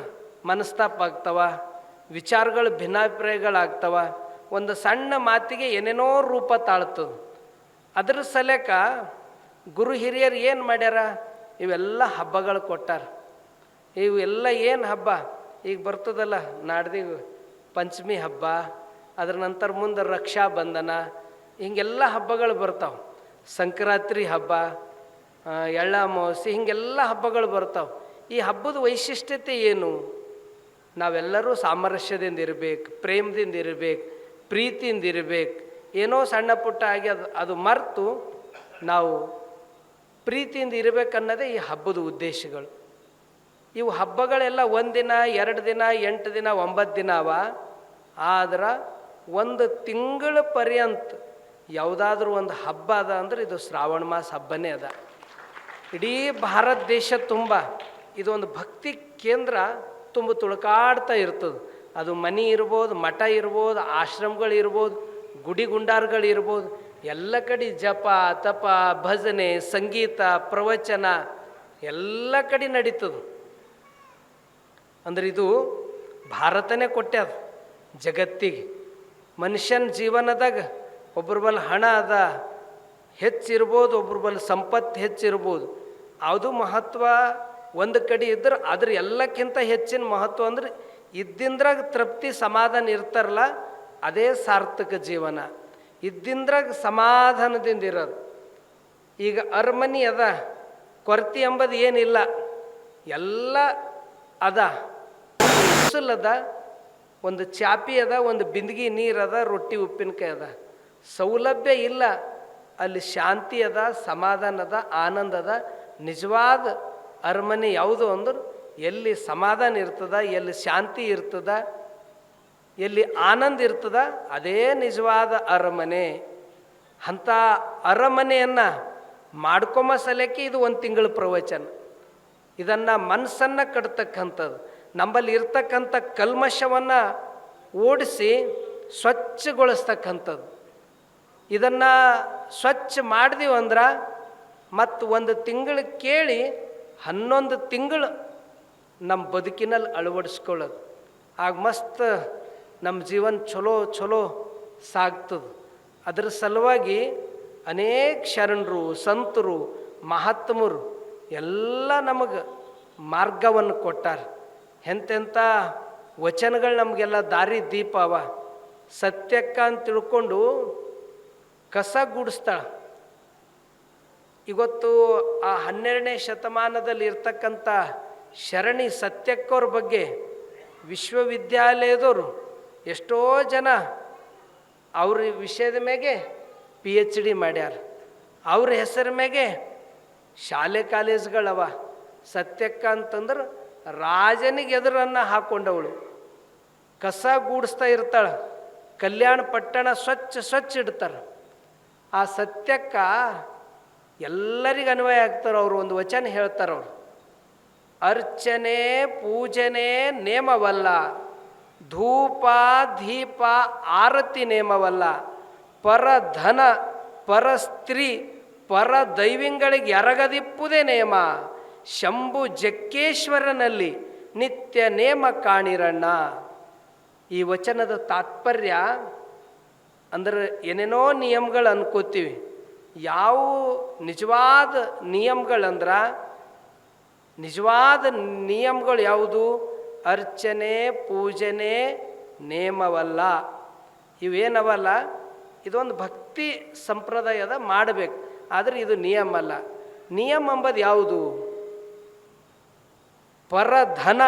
ಮನಸ್ತಾಪ ಆಗ್ತಾವ, ವಿಚಾರಗಳು ಭಿನ್ನಾಭಿಪ್ರಾಯಗಳಾಗ್ತಾವ, ಒಂದು ಸಣ್ಣ ಮಾತಿಗೆ ಏನೇನೋ ರೂಪ ತಾಳ್ತದೆ. ಅದ್ರ ಸಲಕ ಗುರು ಹಿರಿಯರು ಏನು ಮಾಡ್ಯಾರ, ಇವೆಲ್ಲ ಹಬ್ಬಗಳು ಕೊಟ್ಟಾರ. ಇವೆಲ್ಲ ಏನು ಹಬ್ಬ ಈಗ ಬರ್ತದಲ್ಲ, ನಾಡ್ದಿಗೆ ಪಂಚಮಿ ಹಬ್ಬ, ಅದ್ರ ನಂತರ ಮುಂದೆ ರಕ್ಷಾ ಬಂಧನ, ಹಿಂಗೆಲ್ಲ ಹಬ್ಬಗಳು ಬರ್ತಾವೆ. ಸಂಕ್ರಾಂತಿ ಹಬ್ಬ, ಎಳ್ಳ ಅಮಾವಾಸ್ಯೆ, ಹಿಂಗೆಲ್ಲ ಹಬ್ಬಗಳು ಬರ್ತಾವೆ. ಈ ಹಬ್ಬದ ವೈಶಿಷ್ಟ್ಯತೆ ಏನು? ನಾವೆಲ್ಲರೂ ಸಾಮರಸ್ಯದಿಂದ ಇರಬೇಕು, ಪ್ರೇಮದಿಂದ ಇರಬೇಕು, ಪ್ರೀತಿಯಿಂದ ಇರಬೇಕು. ಏನೋ ಸಣ್ಣ ಪುಟ್ಟ ಆಗಿ ಅದು ಮರೆತು ನಾವು ಪ್ರೀತಿಯಿಂದ ಇರಬೇಕನ್ನೋದೇ ಈ ಹಬ್ಬದ ಉದ್ದೇಶಗಳು. ಇವು ಹಬ್ಬಗಳೆಲ್ಲ 1 ದಿನ, 2 ದಿನ, 8 ದಿನ, 9 ದಿನ ಅವ. ಆದ್ರೆ 1 ತಿಂಗಳ ಪರ್ಯಂತ ಯಾವುದಾದ್ರೂ ಒಂದು ಹಬ್ಬ ಅದ ಅಂದ್ರೆ ಇದು ಶ್ರಾವಣ ಮಾಸ ಹಬ್ಬನೇ ಅದ. ಇಡೀ ಭಾರತ ದೇಶ ತುಂಬ ಇದೊಂದು ಭಕ್ತಿ ಕೇಂದ್ರ ತುಂಬ ತುಳುಕಾಡ್ತಾ ಇರ್ತದೆ. ಅದು ಮನೆ ಇರ್ಬೋದು, ಮಠ ಇರ್ಬೋದು, ಆಶ್ರಮಗಳಿರ್ಬೋದು, ಗುಡಿ ಗುಂಡಾರ್ಗಳಿರ್ಬೋದು, ಎಲ್ಲ ಕಡೆ ಜಪ ತಪ ಭಜನೆ ಸಂಗೀತ ಪ್ರವಚನ ಎಲ್ಲ ಕಡೆ ನಡೀತದೆ. ಅಂದ್ರೆ ಇದು ಭಾರತನೇ ಕೊಟ್ಟ್ಯದ ಜಗತ್ತಿಗೆ. ಮನುಷ್ಯನ ಜೀವನದಾಗ ಒಬ್ಬರ ಬಲ್ಲಿ ಹಣ ಅದ ಹೆಚ್ಚಿರ್ಬೋದು, ಒಬ್ಬರ ಬಲ್ಲಿ ಸಂಪತ್ತು ಹೆಚ್ಚಿರ್ಬೋದು. ಅದು ಮಹತ್ವ ಒಂದು ಕಡೆ ಇದ್ರೆ ಅದ್ರ ಎಲ್ಲಕ್ಕಿಂತ ಹೆಚ್ಚಿನ ಮಹತ್ವ ಅಂದ್ರೆ ಇದ್ದಿಂದ್ರಾಗ ತೃಪ್ತಿ ಸಮಾಧಾನ ಇರ್ತಾರಲ್ಲ, ಅದೇ ಸಾರ್ಥಕ ಜೀವನ. ಇದ್ದಿಂದ್ರಾಗ ಸಮಾಧಾನದಿಂದ ಇರೋದು. ಈಗ ಅರಮನೆ ಅದ, ಕೊರತೆ ಎಂಬುದು ಏನಿಲ್ಲ, ಎಲ್ಲ ಅದ. ಅದ, ಒಂದು ಚಾಪಿ ಅದ, ಒಂದು ಬಿಂದಿಗೆ ನೀರು ಅದ, ರೊಟ್ಟಿ ಉಪ್ಪಿನಕಾಯಿ ಅದ. ಸೌಲಭ್ಯ ಇಲ್ಲ, ಅಲ್ಲಿ ಶಾಂತಿ ಅದ, ಸಮಾಧಾನ ಅದ, ಆನಂದ ಅದ. ನಿಜವಾದ ಅರಮನೆ ಯಾವುದು ಅಂದ್ರೆ ಎಲ್ಲಿ ಸಮಾಧಾನ ಇರ್ತದ, ಎಲ್ಲಿ ಶಾಂತಿ ಇರ್ತದ, ಎಲ್ಲಿ ಆನಂದ ಇರ್ತದ, ಅದೇ ನಿಜವಾದ ಅರಮನೆ. ಅಂಥ ಅರಮನೆಯನ್ನು ಮಾಡ್ಕೊಂಬ ಸಲಕ್ಕೆ ಇದು 1 ತಿಂಗಳ ಪ್ರವಚನ. ಇದನ್ನು ಮನಸ್ಸನ್ನು ಕಟ್ತಕ್ಕಂಥದ್ದು, ನಮ್ಮಲ್ಲಿ ಇರ್ತಕ್ಕಂಥ ಕಲ್ಮಶವನ್ನು ಓಡಿಸಿ ಸ್ವಚ್ಛಗೊಳಿಸ್ತಕ್ಕಂಥದ್ದು. ಇದನ್ನು ಸ್ವಚ್ಛ ಮಾಡಿದೀವಿ ಅಂದ್ರೆ ಮತ್ತು 1 ತಿಂಗಳು ಕೇಳಿ 11 ತಿಂಗಳು ನಮ್ಮ ಬದುಕಿನಲ್ಲಿ ಅಳವಡಿಸ್ಕೊಳ್ಳೋದು. ಆಗ ಮಸ್ತ್ ನಮ್ಮ ಜೀವನ ಚಲೋ ಚಲೋ ಸಾಗ್ತದೆ. ಅದರ ಸಲುವಾಗಿ ಅನೇಕ ಶರಣರು, ಸಂತರು, ಮಹಾತ್ಮರು ಎಲ್ಲ ನಮಗೆ ಮಾರ್ಗವನ್ನು ಕೊಟ್ಟಾರ. ಎಂತೆಂಥ ವಚನಗಳು ನಮಗೆಲ್ಲ ದಾರಿ ದೀಪ ಅವ. ಸತ್ಯಕ್ಕ ಅಂತ ತಿಳ್ಕೊಂಡು ಕಸ ಗೂಡಿಸ್ತಾಳೆ. ಇವತ್ತು ಆ 12ನೇ ಶತಮಾನದಲ್ಲಿ ಇರ್ತಕ್ಕಂಥ ಶರಣಿ ಸತ್ಯಕ್ಕವ್ರ ಬಗ್ಗೆ ವಿಶ್ವವಿದ್ಯಾಲಯದವರು ಎಷ್ಟೋ ಜನ ಅವ್ರ ವಿಷಯದ ಮೇಲೆ PhD ಮಾಡ್ಯಾರ. ಅವ್ರ ಹೆಸರ ಮೇಲೆ ಶಾಲೆ ಕಾಲೇಜ್ಗಳವ. ಸತ್ಯಕ್ಕ ಅಂತಂದ್ರೆ ರಾಜನಿಗೆ ಎದುರನ್ನು ಹಾಕ್ಕೊಂಡವಳು. ಕಸ ಗೂಡಿಸ್ತಾ ಇರ್ತಾಳೆ, ಕಲ್ಯಾಣ ಪಟ್ಟಣ ಸ್ವಚ್ಛ ಇಡ್ತಾರೆ. ಆ ಸತ್ಯಕ್ಕ ಎಲ್ಲರಿಗೂ ಅನ್ವಯ ಆಗ್ತಾರೆ. ಅವರು ಒಂದು ವಚನ ಹೇಳ್ತಾರೆ. ಅವರು ಅರ್ಚನೆ ಪೂಜನೆ ನೇಮವಲ್ಲ, ಧೂಪ ದೀಪ ಆರತಿ ನೇಮವಲ್ಲ, ಪರಧನ ಪರ ಸ್ತ್ರೀ ಪರ ದೈವಿಗಳಿಗೆ ಎರಗದಿಪ್ಪುದೇ ನೇಮ, ಶಂಭು ಜಕ್ಕೇಶ್ವರನಲ್ಲಿ ನಿತ್ಯ ನೇಮ ಕಾಣಿರಣ್ಣ. ಈ ವಚನದ ತಾತ್ಪರ್ಯ ಅಂದ್ರೆ ಏನೇನೋ ನಿಯಮಗಳು ಅನ್ಕೋತೀವಿ. ಯಾವ ನಿಜವಾದ ನಿಯಮಗಳಂದ್ರೆ, ನಿಜವಾದ ನಿಯಮಗಳು ಯಾವುದು? ಅರ್ಚನೆ ಪೂಜನೆ ನೇಮವಲ್ಲ. ಇವೇನವಲ್ಲ, ಇದೊಂದು ಭಕ್ತಿ ಸಂಪ್ರದಾಯದ ಮಾಡಬೇಕು. ಆದರೆ ಇದು ನಿಯಮ ಅಲ್ಲ. ನಿಯಮ ಎಂಬುದು ಯಾವುದು? ಪರಧನ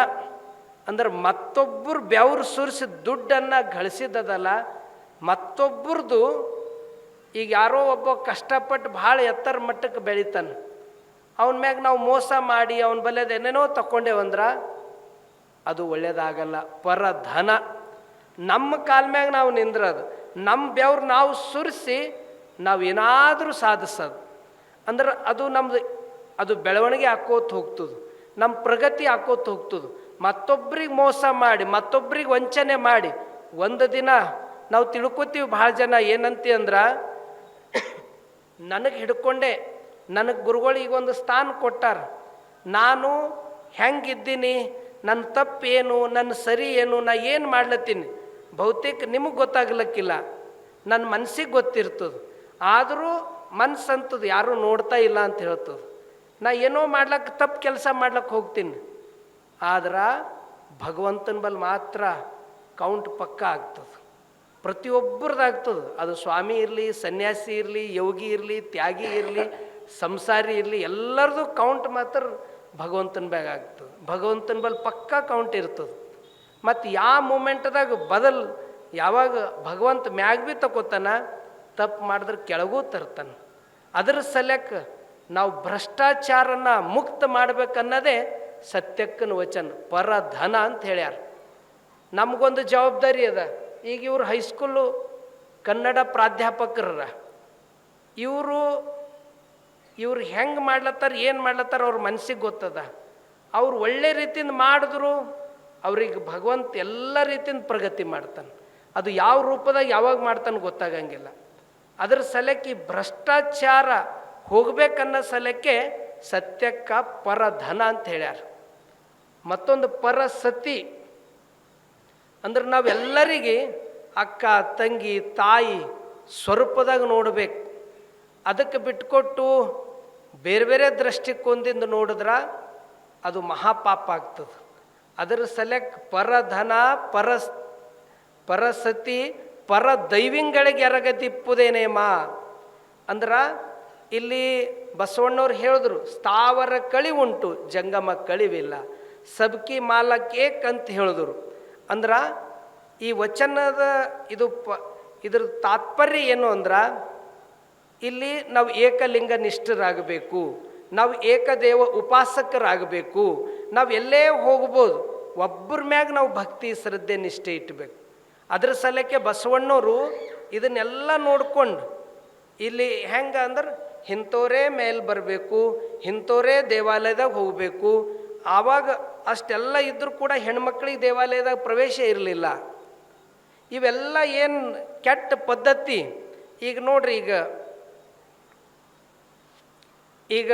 ಅಂದ್ರೆ ಮತ್ತೊಬ್ಬರು ಬೆವರು ಸುರಿಸಿ ದುಡ್ಡನ್ನು ಗಳಿಸಿದ್ದದಲ್ಲ, ಮತ್ತೊಬ್ಬರದು. ಈಗ ಯಾರೋ ಒಬ್ಬ ಕಷ್ಟಪಟ್ಟು ಭಾಳ ಎತ್ತರ ಮಟ್ಟಕ್ಕೆ ಬೆಳಿತಾನೆ, ಅವನ ಮ್ಯಾಗ ನಾವು ಮೋಸ ಮಾಡಿ ಅವನ ಬಲ್ಯದ ಏನೇನೋ ತಗೊಂಡೇವಂದ್ರೆ ಅದು ಒಳ್ಳೇದಾಗಲ್ಲ. ಪರಧನ ನಮ್ಮ ಕಾಲ ಮ್ಯಾಗ ನಾವು ನಿಂದ್ರದು, ನಮ್ಮ ಬೆವ್ರು ನಾವು ಸುರಿಸಿ ನಾವು ಏನಾದರೂ ಸಾಧಿಸೋದು ಅಂದ್ರೆ ಅದು ನಮ್ಮದು, ಅದು ಬೆಳವಣಿಗೆ ಹಾಕೋತ ಹೋಗ್ತದೆ, ನಮ್ಮ ಪ್ರಗತಿ ಹಾಕೋತ ಹೋಗ್ತದೆ. ಮತ್ತೊಬ್ರಿಗೆ ಮೋಸ ಮಾಡಿ, ಮತ್ತೊಬ್ರಿಗೆ ವಂಚನೆ ಮಾಡಿ ಒಂದು ದಿನ ನಾವು ತಿಳ್ಕೊತೀವಿ. ಭಾಳ ಜನ ಏನಂತಿ ಅಂದ್ರೆ, ನನಗೆ ಹಿಡ್ಕೊಂಡೆ, ನನಗೆ ಗುರುಗಳು ಈಗ ಒಂದು ಸ್ಥಾನ ಕೊಟ್ಟಾರ, ನಾನು ಹೆಂಗಿದ್ದೀನಿ, ನನ್ನ ತಪ್ಪೇನು, ನನ್ನ ಸರಿ ಏನು, ನಾ ಏನು ಮಾಡ್ಲತ್ತೀನಿ ಬಹುತೇಕ ನಿಮಗೆ ಗೊತ್ತಾಗ್ಲಿಕ್ಕಿಲ್ಲ, ನನ್ನ ಮನಸ್ಸಿಗೆ ಗೊತ್ತಿರ್ತದೆ. ಆದರೂ ಮನಸ್ಸಂತದ್ದು ಯಾರೂ ನೋಡ್ತಾ ಇಲ್ಲ ಅಂತ ಹೇಳ್ತದೆ. ನಾ ಏನೋ ಮಾಡ್ಲಕ್ಕೆ ತಪ್ಪು ಕೆಲಸ ಮಾಡ್ಲಕ್ಕೆ ಹೋಗ್ತೀನಿ, ಆದ್ರೆ ಭಗವಂತನ ಬಲ್ ಮಾತ್ರ ಕೌಂಟ್ ಪಕ್ಕ ಆಗ್ತದೆ. ಪ್ರತಿಯೊಬ್ಬರದಾಗ್ತದೆ. ಅದು ಸ್ವಾಮಿ ಇರಲಿ, ಸನ್ಯಾಸಿ ಇರಲಿ, ಯೋಗಿ ಇರಲಿ, ತ್ಯಾಗಿ ಇರಲಿ, ಸಂಸಾರಿ ಇರಲಿ, ಎಲ್ಲರದು ಕೌಂಟ್ ಮಾತ್ರ ಭಗವಂತನ ಬ್ಯಾಗ ಆಗ್ತದೆ. ಭಗವಂತನ ಬಲ್ ಪಕ್ಕ ಕೌಂಟ್ ಇರ್ತದೆ. ಮತ್ತು ಯಾವ ಮೂಮೆಂಟ್ದಾಗ ಯಾವಾಗ ಭಗವಂತ ಮ್ಯಾಗ ಭೀ ತಗೋತಾನ, ತಪ್ಪು ಮಾಡಿದ್ರೆ ಕೆಳಗೂ ತರ್ತಾನೆ. ಅದರ ಸಲಕ್ಕೆ ನಾವು ಭ್ರಷ್ಟಾಚಾರನ ಮುಕ್ತ ಮಾಡ್ಬೇಕನ್ನೋದೇ ಸತ್ಯಕ್ಕನ ವಚನ. ಪರಧನ ಅಂತ ಹೇಳ್ಯಾರ. ನಮಗೊಂದು ಜವಾಬ್ದಾರಿ ಅದ. ಈಗ ಇವರು ಹೈಸ್ಕೂಲು ಕನ್ನಡ ಪ್ರಾಧ್ಯಾಪಕರ, ಇವ್ರು ಹೆಂಗೆ ಮಾಡ್ಲತ್ತಾರ, ಏನು ಮಾಡ್ಲತ್ತಾರ ಅವ್ರ ಮನಸ್ಸಿಗೆ ಗೊತ್ತದ. ಅವ್ರು ಒಳ್ಳೆ ರೀತಿಯಿಂದ ಮಾಡಿದ್ರು ಅವ್ರಿಗೆ ಭಗವಂತ ಎಲ್ಲ ರೀತಿಯಿಂದ ಪ್ರಗತಿ ಮಾಡ್ತಾನೆ. ಅದು ಯಾವ ರೂಪದಾಗ ಯಾವಾಗ ಮಾಡ್ತಾನೆ ಗೊತ್ತಾಗಂಗಿಲ್ಲ. ಅದರ ಸಲಕ್ಕೆ ಭ್ರಷ್ಟಾಚಾರ ಹೋಗ್ಬೇಕನ್ನೋ ಸಲಕ್ಕೆ ಸತ್ಯಕ್ಕ ಪರಧನ ಅಂತ ಹೇಳ್ಯಾರ. ಮತ್ತೊಂದು ಪರಸತಿ ಅಂದ್ರೆ ನಾವೆಲ್ಲರಿಗೆ ಅಕ್ಕ, ತಂಗಿ, ತಾಯಿ ಸ್ವರೂಪದಾಗ ನೋಡ್ಬೇಕು. ಅದಕ್ಕೆ ಬಿಟ್ಕೊಟ್ಟು ಬೇರೆ ಬೇರೆ ದೃಷ್ಟಿಕೋನದಿಂದ ನೋಡಿದ್ರೆ ಅದು ಮಹಾಪಾಪ ಆಗ್ತದೆ. ಅದರ ಸಲಕ್ಕೆ ಪರಧನ, ಪರಸತಿ, ಪರ ದೈವಿಂಗಳಿಗೆ ಎರಗದಿಪ್ಪುದೇನೇಮ ಅಂದ್ರೆ ಇಲ್ಲಿ ಬಸವಣ್ಣವ್ರು ಹೇಳಿದ್ರು, ಸ್ಥಾವರ ಕಳಿ ಉಂಟು ಜಂಗಮ ಕಳಿವಿಲ್ಲ, ಸಬ್ಕಿ ಮಾಲಕ್ ಏಕ್ ಅಂತ ಹೇಳಿದ್ರು. ಅಂದ್ರೆ ಈ ವಚನದ ಇದ್ರ ತಾತ್ಪರ್ಯ ಏನು ಅಂದ್ರೆ, ಇಲ್ಲಿ ನಾವು ಏಕಲಿಂಗ ನಿಷ್ಠರಾಗಬೇಕು, ನಾವು ಏಕದೇವ ಉಪಾಸಕರಾಗಬೇಕು. ನಾವು ಎಲ್ಲೇ ಹೋಗ್ಬೋದು, ಒಬ್ಬರ ಮ್ಯಾಗ ನಾವು ಭಕ್ತಿ ಶ್ರದ್ಧೆ ನಿಷ್ಠೆ ಇಟ್ಟಬೇಕು. ಅದ್ರ ಸಲಕ್ಕೆ ಬಸವಣ್ಣವರು ಇದನ್ನೆಲ್ಲ ನೋಡ್ಕೊಂಡು ಇಲ್ಲಿ ಹೆಂಗೆ ಅಂದ್ರೆ, ಇಂಥವರೇ ಮೇಲೆ ಬರಬೇಕು, ಇಂಥವರೇ ದೇವಾಲಯದಾಗ ಹೋಗಬೇಕು. ಆವಾಗ ಅಷ್ಟೆಲ್ಲ ಇದ್ದರೂ ಕೂಡ ಹೆಣ್ಮಕ್ಳಿಗೆ ದೇವಾಲಯದಾಗ ಪ್ರವೇಶ ಇರಲಿಲ್ಲ. ಇವೆಲ್ಲ ಏನು ಕೆಟ್ಟ ಪದ್ಧತಿ. ಈಗ ನೋಡ್ರಿ, ಈಗ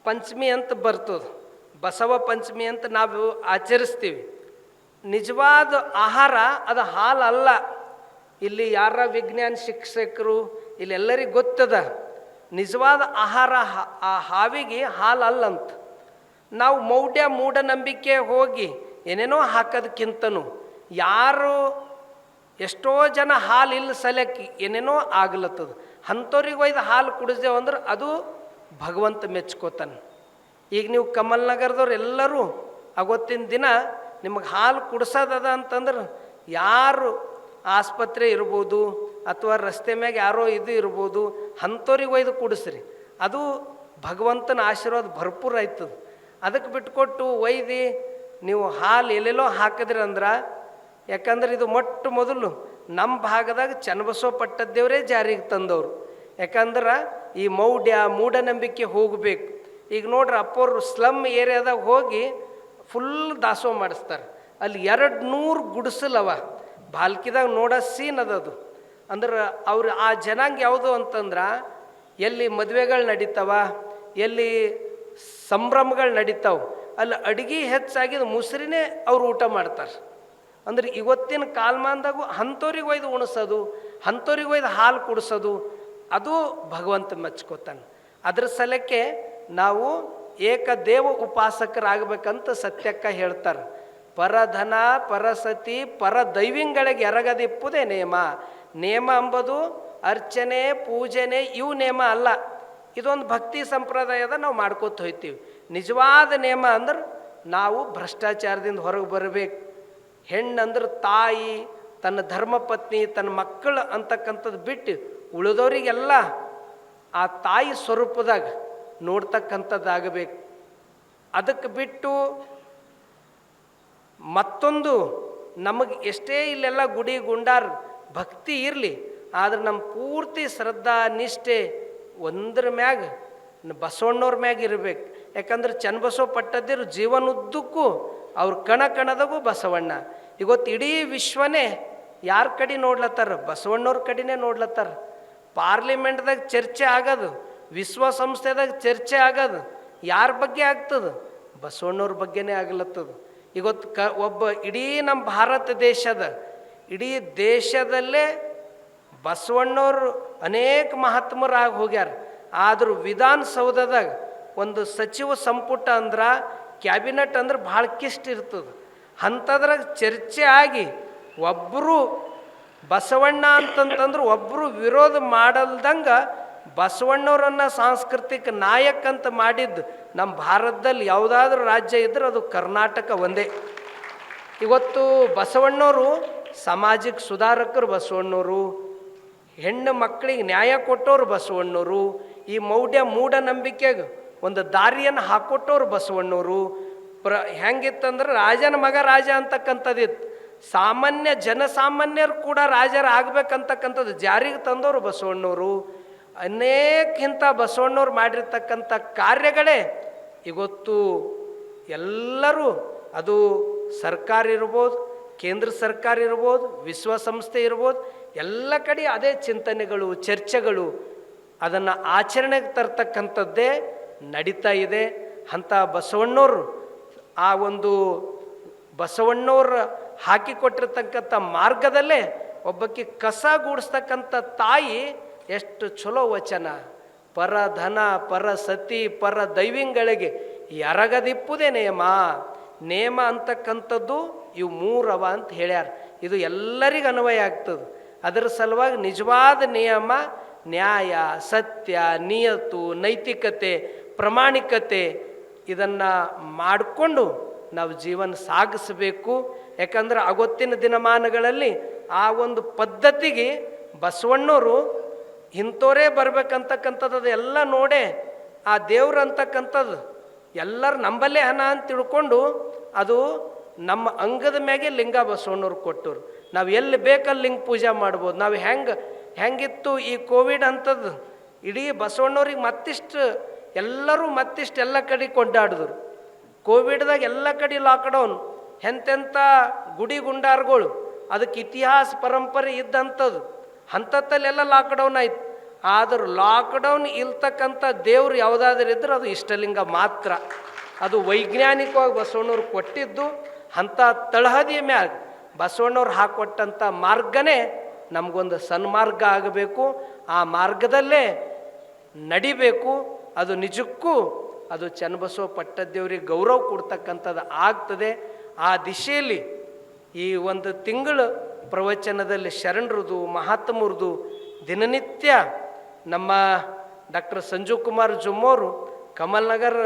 ಪಂಚಮಿ ಅಂತ ಬರ್ತದೆ, ಬಸವ ಪಂಚಮಿ ಅಂತ ನಾವು ಆಚರಿಸ್ತೀವಿ. ನಿಜವಾದ ಆಹಾರ ಅದು ಹಾಲು ಅಲ್ಲ. ಇಲ್ಲಿ ಯಾರ ವಿಜ್ಞಾನ ಶಿಕ್ಷಕರು ಇಲ್ಲೆಲ್ಲರಿಗೂ ಗೊತ್ತದ, ನಿಜವಾದ ಆಹಾರ ಆ ಹಾವಿಗೆ ಹಾಲು ಅಲ್ಲಂತ. ನಾವು ಮೂಢನಂಬಿಕೆ ಹೋಗಿ ಏನೇನೋ ಹಾಕೋದಕ್ಕಿಂತನೂ ಎಷ್ಟೋ ಜನ ಹಾಲು ಇಲ್ಲ ಸಲಕ್ಕೆ ಏನೇನೋ ಆಗ್ಲತ್ತದ, ಅಂಥವ್ರಿಗೆ ಒಯ್ದು ಹಾಲು ಕುಡಿಸ್ದೇವು ಅಂದ್ರೆ ಅದು ಭಗವಂತ ಮೆಚ್ಕೋತಾನೆ. ಈಗ ನೀವು ಕಮಲ್ ನಗರದವ್ರು ಎಲ್ಲರೂ ಅವತ್ತಿನ ದಿನ ನಿಮಗೆ ಹಾಲು ಕುಡಿಸೋದದ ಅಂತಂದ್ರೆ, ಯಾರು ಆಸ್ಪತ್ರೆ ಇರ್ಬೋದು ಅಥವಾ ರಸ್ತೆ ಮ್ಯಾಗ ಯಾರೋ ಇದು ಇರ್ಬೋದು, ಅಂಥವ್ರಿಗೆ ಒಯ್ದು ಕುಡಿಸ್ರಿ, ಅದು ಭಗವಂತನ ಆಶೀರ್ವಾದ ಭರ್ಪೂರ ಆಯ್ತದ. ಅದಕ್ಕೆ ಬಿಟ್ಕೊಟ್ಟು ಒಯ್ದು ನೀವು ಹಾಲು ಎಲ್ಲೆಲ್ಲೋ ಹಾಕಿದ್ರಿ ಅಂದ್ರೆ, ಯಾಕಂದ್ರೆ ಇದು ಮೊಟ್ಟ ಮೊದಲು ನಮ್ಮ ಭಾಗದಾಗ ಚನ್ನಬಸವ ಪಟ್ಟದೇವರೇ ಜಾರಿಗೆ ತಂದವರು. ಯಾಕಂದ್ರೆ ಈ ಮೂಢನಂಬಿಕೆ ಹೋಗಬೇಕು. ಈಗ ನೋಡ್ರಿ, ಅಪ್ಪೋರು ಸ್ಲಮ್ ಏರಿಯಾದಾಗ ಹೋಗಿ ಫುಲ್ ದಾಸೋಹ ಮಾಡಿಸ್ತಾರೆ. ಅಲ್ಲಿ 200 ಗುಡಿಸಲವ, ಬಾಲ್ಕಿದಾಗ ನೋಡೋ ಸೀನ್ ಅದದು. ಅಂದ್ರೆ ಅವ್ರು ಆ ಜನಾಂಗ ಯಾವುದು ಅಂತಂದ್ರೆ, ಎಲ್ಲಿ ಮದುವೆಗಳು ನಡೀತಾವ, ಎಲ್ಲಿ ಸಂಭ್ರಮಗಳು ನಡೀತಾವೆ, ಅಲ್ಲಿ ಅಡುಗೆ ಹೆಚ್ಚಾಗಿದ್ದು ಮುಸ್ರಿನೇ ಅವ್ರು ಊಟ ಮಾಡ್ತಾರೆ. ಅಂದ್ರೆ ಇವತ್ತಿನ ಕಾಲಮಾನದಾಗೂ ಅಂಥವ್ರಿಗೆ ಒಯ್ದು ಉಣಿಸೋದು, ಅಂಥವ್ರಿಗೆ ಒಯ್ದು ಹಾಲು ಕುಡಿಸೋದು, ಅದು ಭಗವಂತ ಮೆಚ್ಕೋತಾನೆ. ಅದ್ರ ಸಲಕ್ಕೆ ನಾವು ಏಕದೇವ ಉಪಾಸಕರಾಗಬೇಕಂತ ಸತ್ಯಕ್ಕ ಹೇಳ್ತಾರೆ. ಪರಧನ, ಪರಸತಿ, ಪರ ದೈವಿಂಗಳಿಗೆ ಎರಗದಿಪ್ಪುದೇ ನೇಮ. ನೇಮ ಅಂಬುದು ಅರ್ಚನೆ ಪೂಜನೆ ಇವು ನೇಮ ಅಲ್ಲ. ಇದೊಂದು ಭಕ್ತಿ ಸಂಪ್ರದಾಯದ ನಾವು ಮಾಡ್ಕೋತ ಹೋಗ್ತೀವಿ. ನಿಜವಾದ ನೇಮ ಅಂದ್ರೆ ನಾವು ಭ್ರಷ್ಟಾಚಾರದಿಂದ ಹೊರಗೆ ಬರಬೇಕು. ಹೆಣ್ಣಂದ್ರೆ ತಾಯಿ, ತನ್ನ ಧರ್ಮಪತ್ನಿ, ತನ್ನ ಮಕ್ಕಳು ಅಂತಕ್ಕಂಥದ್ದು ಬಿಟ್ಟು ಉಳಿದವರಿಗೆಲ್ಲ ಆ ತಾಯಿ ಸ್ವರೂಪದಾಗ ನೋಡ್ತಕ್ಕಂಥದ್ದಾಗಬೇಕು. ಅದಕ್ಕೆ ಬಿಟ್ಟು ಮತ್ತೊಂದು ನಮಗೆ ಎಷ್ಟೇ ಇಲ್ಲೆಲ್ಲ ಗುಡಿ ಗುಂಡಾರ ಭಕ್ತಿ ಇರಲಿ, ಆದ್ರೆ ನಮ್ಮ ಪೂರ್ತಿ ಶ್ರದ್ಧಾ ನಿಷ್ಠೆ ಒಂದ್ರ ಮ್ಯಾಗ ಬಸವಣ್ಣವ್ರ ಮ್ಯಾಗ ಇರಬೇಕು. ಯಾಕಂದ್ರೆ ಚನ್ನಬಸವ ಪಟ್ಟದ್ದಿರು ಜೀವನುದ್ದಕ್ಕೂ ಅವ್ರ ಕಣ ಕಣದಾಗೂ ಬಸವಣ್ಣ. ಇವತ್ತು ಇಡೀ ವಿಶ್ವನೇ ಯಾರ ಕಡೆ ನೋಡ್ಲತ್ತಾರ? ಬಸವಣ್ಣವ್ರ ಕಡೆನೇ ನೋಡ್ಲತ್ತಾರ. ಪಾರ್ಲಿಮೆಂಟ್ದಾಗ ಚರ್ಚೆ ಆಗೋದು, ವಿಶ್ವಸಂಸ್ಥೆದಾಗ ಚರ್ಚೆ ಆಗೋದು ಯಾರ ಬಗ್ಗೆ ಆಗ್ತದೆ? ಬಸವಣ್ಣವ್ರ ಬಗ್ಗೆನೇ ಆಗ್ಲತ್ತದ. ಇವತ್ತು ಒಬ್ಬ ಇಡೀ ನಮ್ಮ ಭಾರತ ಇಡೀ ದೇಶದಲ್ಲೇ ಬಸವಣ್ಣವ್ರು ಅನೇಕ ಮಹಾತ್ಮರಾಗಿ ಹೋಗ್ಯಾರ. ಆದರೂ ವಿಧಾನಸೌಧದಾಗ ಒಂದು ಸಚಿವ ಸಂಪುಟ ಅಂದ್ರೆ, ಕ್ಯಾಬಿನೆಟ್ ಅಂದ್ರೆ ಭಾಳ ಕಿಷ್ಟ ಇರ್ತದೆ. ಅಂಥದ್ರಾಗ ಚರ್ಚೆ ಆಗಿ ಒಬ್ಬರು ಬಸವಣ್ಣ ಅಂತಂತಂದ್ರೆ ಒಬ್ಬರು ವಿರೋಧ ಮಾಡಲ್ದಂಗೆ ಬಸವಣ್ಣವರನ್ನು ಸಾಂಸ್ಕೃತಿಕ ನಾಯಕ ಅಂತ ಮಾಡಿದ್ದು ನಮ್ಮ ಭಾರತದಲ್ಲಿ ಯಾವುದಾದ್ರೂ ರಾಜ್ಯ ಇದ್ದರೆ ಅದು ಕರ್ನಾಟಕ ಒಂದೇ. ಇವತ್ತು ಬಸವಣ್ಣವರು ಸಾಮಾಜಿಕ ಸುಧಾರಕರು ಬಸವಣ್ಣವರು, ಹೆಣ್ಣು ಮಕ್ಕಳಿಗೆ ನ್ಯಾಯ ಕೊಟ್ಟೋರು ಬಸವಣ್ಣವರು, ಈ ಮೂಢನಂಬಿಕೆಗೆ ಒಂದು ದಾರಿಯನ್ನು ಹಾಕೊಟ್ಟೋರು ಬಸವಣ್ಣವರು. ಹೆಂಗಿತ್ತಂದ್ರೆ ರಾಜನ ಮಗ ರಾಜ ಅಂತಕ್ಕಂಥದ್ದಿತ್ತು. ಸಾಮಾನ್ಯ ಜನಸಾಮಾನ್ಯರು ಕೂಡ ರಾಜರು ಆಗ್ಬೇಕಂತಕ್ಕಂಥದ್ದು ಜಾರಿಗೆ ತಂದವರು ಬಸವಣ್ಣವರು. ಅನೇಕಿಂತ ಬಸವಣ್ಣವ್ರು ಮಾಡಿರ್ತಕ್ಕಂಥ ಕಾರ್ಯಗಳೇ ಇವತ್ತು ಎಲ್ಲರೂ, ಅದು ಸರ್ಕಾರ ಇರ್ಬೋದು, ಕೇಂದ್ರ ಸರ್ಕಾರ ಇರ್ಬೋದು, ವಿಶ್ವಸಂಸ್ಥೆ ಇರ್ಬೋದು, ಎಲ್ಲ ಕಡೆ ಅದೇ ಚಿಂತನೆಗಳು, ಚರ್ಚೆಗಳು, ಅದನ್ನು ಆಚರಣೆಗೆ ತರ್ತಕ್ಕಂಥದ್ದೇ ನಡೀತಾ ಇದೆ. ಅಂಥ ಬಸವಣ್ಣವರು ಆ ಒಂದು ಬಸವಣ್ಣವ್ರು ಹಾಕಿಕೊಟ್ಟಿರ್ತಕ್ಕಂಥ ಮಾರ್ಗದಲ್ಲೇ ಒಬ್ಬಕ್ಕೆ ಕಸ ಗೂಡಿಸ್ತಕ್ಕಂಥ ತಾಯಿ ಎಷ್ಟು ಚಲೋ ವಚನ. ಪರ ಧನ, ಪರ ಸತಿ, ಪರ ದೈವಿಂಗಳಿಗೆ ಎರಗದಿಪ್ಪುದೇ ನೇಮ ಅಂತಕ್ಕಂಥದ್ದು ಇವು ಮೂರವ ಅಂತ ಹೇಳ್ಯಾರ. ಇದು ಎಲ್ಲರಿಗೂ ಅನ್ವಯ ಆಗ್ತದೆ. ಅದರ ಸಲುವಾಗಿ ನಿಜವಾದ ನಿಯಮ ನ್ಯಾಯ, ಸತ್ಯ, ನಿಯತು, ನೈತಿಕತೆ, ಪ್ರಾಮಾಣಿಕತೆ ಇದನ್ನು ಮಾಡಿಕೊಂಡು ನಾವು ಜೀವನ ಸಾಗಿಸಬೇಕು. ಯಾಕಂದ್ರೆ ಅವತ್ತಿನ ದಿನಮಾನಗಳಲ್ಲಿ ಆ ಒಂದು ಪದ್ಧತಿಗೆ ಬಸವಣ್ಣವರು ಇಂಥವರೇ ಬರ್ಬೇಕಂತಕ್ಕಂಥದ್ದು ಎಲ್ಲ ನೋಡೇ ಆ ದೇವ್ರು ಅಂತಕ್ಕಂಥದ್ದು ಎಲ್ಲರೂ ನಂಬಲ್ಲೇ ಹಣ ಅಂತ ತಿಳ್ಕೊಂಡು ಅದು ನಮ್ಮ ಅಂಗದ ಮ್ಯಾಗೆ ಲಿಂಗ ಬಸವಣ್ಣವ್ರು ಕೊಟ್ಟರು. ನಾವು ಎಲ್ಲಿ ಬೇಕಲ್ಲಿ ಲಿಂಗ ಪೂಜೆ ಮಾಡ್ಬೋದು. ನಾವು ಹೆಂಗಿತ್ತು ಈ ಕೋವಿಡ್ ಅಂಥದ್ದು ಇಡೀ ಬಸವಣ್ಣವ್ರಿಗೆ ಮತ್ತಿಷ್ಟು ಎಲ್ಲರೂ ಮತ್ತಿಷ್ಟು ಎಲ್ಲ ಕಡೆ ಕೊಂಡಾಡಿದ್ರು. ಕೋವಿಡ್ದಾಗ ಎಲ್ಲ ಕಡೆ ಲಾಕ್ಡೌನ್, ಎಂತೆಂಥ ಗುಡಿ ಗುಂಡಾರ್ಗಳು ಅದಕ್ಕೆ ಇತಿಹಾಸ ಪರಂಪರೆ ಇದ್ದಂಥದ್ದು ಅಂಥದ್ದಲ್ಲೆಲ್ಲ ಲಾಕ್ಡೌನ್ ಆಯ್ತು. ಆದರೂ ಲಾಕ್ಡೌನ್ ಇಲ್ತಕ್ಕಂಥ ದೇವ್ರು ಯಾವುದಾದ್ರೂ ಇದ್ರೆ ಅದು ಇಷ್ಟಲಿಂಗ ಮಾತ್ರ. ಅದು ವೈಜ್ಞಾನಿಕವಾಗಿ ಬಸವಣ್ಣವ್ರು ಕೊಟ್ಟಿದ್ದು. ಅಂಥ ತಳಹದಿಯ ಮ್ಯಾಗ ಬಸವಣ್ಣವ್ರು ಹಾಕೊಟ್ಟಂಥ ಮಾರ್ಗನೇ ನಮಗೊಂದು ಸನ್ಮಾರ್ಗ ಆಗಬೇಕು. ಆ ಮಾರ್ಗದಲ್ಲೇ ನಡಿಬೇಕು. ಅದು ನಿಜಕ್ಕೂ ಅದು ಚನ್ನಬಸವ ಪಟ್ಟದೇವ್ರಿಗೆ ಗೌರವ ಕೊಡ್ತಕ್ಕಂಥದ್ದು ಆಗ್ತದೆ. ಆ ದಿಶೆಯಲ್ಲಿ ಈ ಒಂದು ತಿಂಗಳು ಪ್ರವಚನದಲ್ಲಿ ಶರಣರದು, ಮಹಾತ್ಮರದು ದಿನನಿತ್ಯ ನಮ್ಮ ಡಾಕ್ಟರ್ ಸಂಜು ಕುಮಾರ್ ಜುಮ್ಮೋರು ಕಮಲ್ ನಗರ್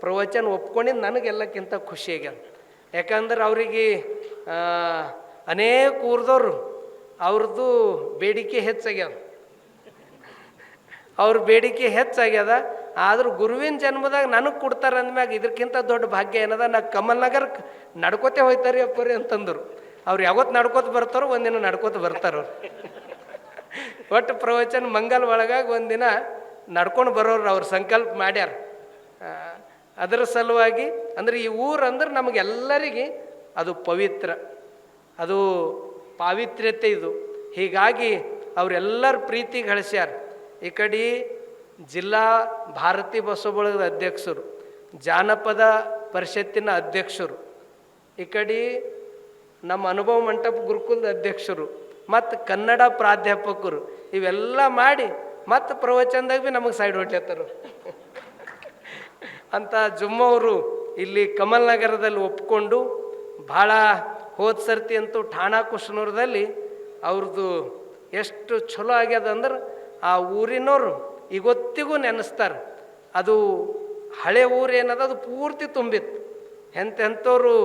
ಪ್ರವಚನ ಒಪ್ಕೊಂಡಿದ್ದು ನನಗೆಲ್ಲಕ್ಕಿಂತ ಖುಷಿಯಾಗ್ಯದ. ಯಾಕಂದ್ರೆ ಅವರಿಗೆ ಅನೇಕ ಊರ್ದವ್ರು ಅವ್ರದ್ದು ಬೇಡಿಕೆ ಹೆಚ್ಚಾಗ್ಯದ. ಅವ್ರ ಬೇಡಿಕೆ ಹೆಚ್ಚಾಗ್ಯದ. ಆದರೂ ಗುರುವಿನ ಜನ್ಮದಾಗ ನನಗೆ ಕೊಡ್ತಾರೆ ಅಂದ್ಮ್ಯಾಗ ಇದಕ್ಕಿಂತ ದೊಡ್ಡ ಭಾಗ್ಯ ಏನದ. ನಾ ಕಮಲ್ ನಗರ್ ನಡ್ಕೋತೆ ಹೋಯ್ತಾರಿ ಅಪ್ಪರಿ ಅಂತಂದರು. ಅವ್ರು ಯಾವತ್ತು ನಡ್ಕೋತ ಬರ್ತಾರೋ ಒಂದಿನ ನಡ್ಕೋತ ಬರ್ತಾರವ್ರು. ಒಟ್ಟು ಪ್ರವಚನ ಮಂಗಲ್ ಒಳಗಾಗಿ ಒಂದಿನ ನಡ್ಕೊಂಡು ಬರೋರು ಅವ್ರು ಸಂಕಲ್ಪ ಮಾಡ್ಯಾರ. ಅದರ ಸಲುವಾಗಿ ಅಂದರೆ ಈ ಊರು ಅಂದ್ರೆ ನಮಗೆಲ್ಲರಿಗೆ ಅದು ಪವಿತ್ರ, ಅದು ಪಾವಿತ್ರ್ಯತೆ ಇದು. ಹೀಗಾಗಿ ಅವರೆಲ್ಲರ ಪ್ರೀತಿಗೆ ಗಳಿಸ್ಯಾರ. ಈ ಕಡೆ ಜಿಲ್ಲಾ ಭಾರತಿ ಬಸವ ಬಳಗದ ಅಧ್ಯಕ್ಷರು, ಜಾನಪದ ಪರಿಷತ್ತಿನ ಅಧ್ಯಕ್ಷರು, ಈ ಕಡೆ ನಮ್ಮ ಅನುಭವ ಮಂಟಪ ಗುರುಕುಲದ ಅಧ್ಯಕ್ಷರು ಮತ್ತು ಕನ್ನಡ ಪ್ರಾಧ್ಯಾಪಕರು ಇವೆಲ್ಲ ಮಾಡಿ ಮತ್ತು ಪ್ರವಚನದಾಗ ಭೀ ನಮಗೆ ಸೈಡ್ ಹೊಟ್ಲತ್ತಾರು ಅಂತ ಜುಮ್ಮವರು ಇಲ್ಲಿ ಕಮಲ್ ನಗರದಲ್ಲಿ ಒಪ್ಕೊಂಡು ಭಾಳ ಹೋದ ಸರ್ತಿ ಅಂತೂ ಠಾಣಾ ಕುಶನೂರದಲ್ಲಿ ಅವ್ರದ್ದು ಎಷ್ಟು ಚಲೋ ಆಗ್ಯದ ಅಂದ್ರೆ ಆ ಊರಿನವ್ರು ಇವತ್ತಿಗೂ ನೆನೆಸ್ತಾರೆ. ಅದು ಹಳೆ ಊರು ಏನದ ಅದು ಪೂರ್ತಿ ತುಂಬಿತ್ತು. ಎಂತೆಂಥವ್ರು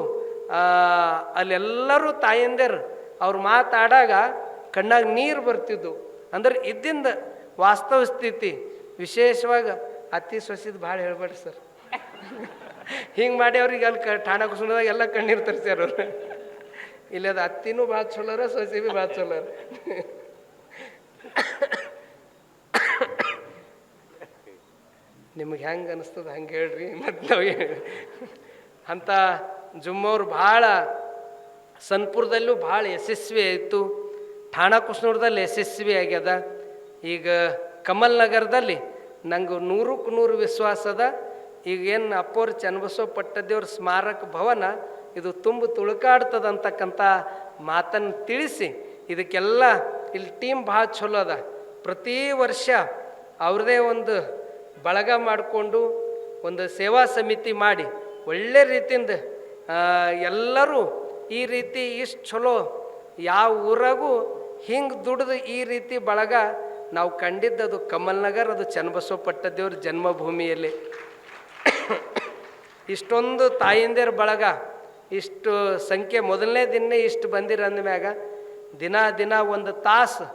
ಅಲ್ಲೆಲ್ಲರೂ ತಾಯಂದಿರು ಅವ್ರು ಮಾತಾಡಾಗ ಕಣ್ಣಾಗ ನೀರು ಬರ್ತಿದ್ವು. ಅಂದ್ರೆ ಇದ್ದಿಂದ ವಾಸ್ತವ ಸ್ಥಿತಿ. ವಿಶೇಷವಾಗಿ ಅತಿ ಸೊಸಿದ್ ಭಾಳ ಹೇಳ್ಬೇಡ್ರಿ ಸರ್. ಹಿಂಗೆ ಮಾಡಿ ಅವ್ರಿಗೆ ಅಲ್ಲಿ ಠಾಣ ಕುಸುಮದಾಗ ಎಲ್ಲ ಕಣ್ಣೀರು ತರಿಸ್ಯಾರ ಅವ್ರು. ಇಲ್ಲಿ ಅದು ಅತ್ತಿನೂ ಭಾಳ ಚಲೋರ, ಸೊಸಿ ಭೀ ಭಾಳ ಚಲೋರ. ನಿಮಗೆ ಹೆಂಗೆ ಅನಿಸ್ತದ ಹಂಗೆ ಹೇಳ್ರಿ. ಮತ್ತು ನಾವು ಅಂಥ ಜುಮ್ಮವ್ರು ಭಾಳ ಸನ್ಪುರದಲ್ಲೂ ಭಾಳ ಯಶಸ್ವಿ ಆಯಿತು. ಠಾಣಾ ಕುಸ್ನೂರದಲ್ಲಿ ಯಶಸ್ವಿ ಆಗ್ಯದ. ಈಗ ಕಮಲ್ ನಗರದಲ್ಲಿ ನಂಗೆ 100ಕ್ಕೆ 100 ವಿಶ್ವಾಸದ. ಈಗೇನು ಅಪ್ಪೋರು ಚನ್ನಬಸವ ಪಟ್ಟದೇವ್ರ ಸ್ಮಾರಕ ಭವನ ಇದು ತುಂಬ ತುಳುಕಾಡ್ತದಂತಕ್ಕಂಥ ಮಾತನ್ನು ತಿಳಿಸಿ ಇದಕ್ಕೆಲ್ಲ ಇಲ್ಲಿ ಟೀಮ್ ಭಾಳ ಚಲೋ ಅದ. ಪ್ರತಿ ವರ್ಷ ಅವ್ರದ್ದೇ ಒಂದು ಬಳಗ ಮಾಡಿಕೊಂಡು ಒಂದು ಸೇವಾ ಸಮಿತಿ ಮಾಡಿ ಒಳ್ಳೆ ರೀತಿಯಿಂದ ಎಲ್ಲರೂ ಈ ರೀತಿ ಇಷ್ಟು ಚಲೋ ಯಾವ ಊರಾಗೂ ಹಿಂಗೆ ದುಡ್ದು ಈ ರೀತಿ ಬಳಗ ನಾವು ಕಂಡಿದ್ದದು ಕಮಲ್ ನಗರ್, ಅದು ಚನ್ನಬಸವ ಪಟ್ಟದೇವ್ರ ಜನ್ಮಭೂಮಿಯಲ್ಲಿ. ಇಷ್ಟೊಂದು ತಾಯಿಂದೇರ ಬಳಗ ಇಷ್ಟು ಸಂಖ್ಯೆ ಮೊದಲನೇ ದಿನ ಇಷ್ಟು ಬಂದಿರಂದ್ಮ್ಯಾಗ ದಿನ ಒಂದು ತಾಸು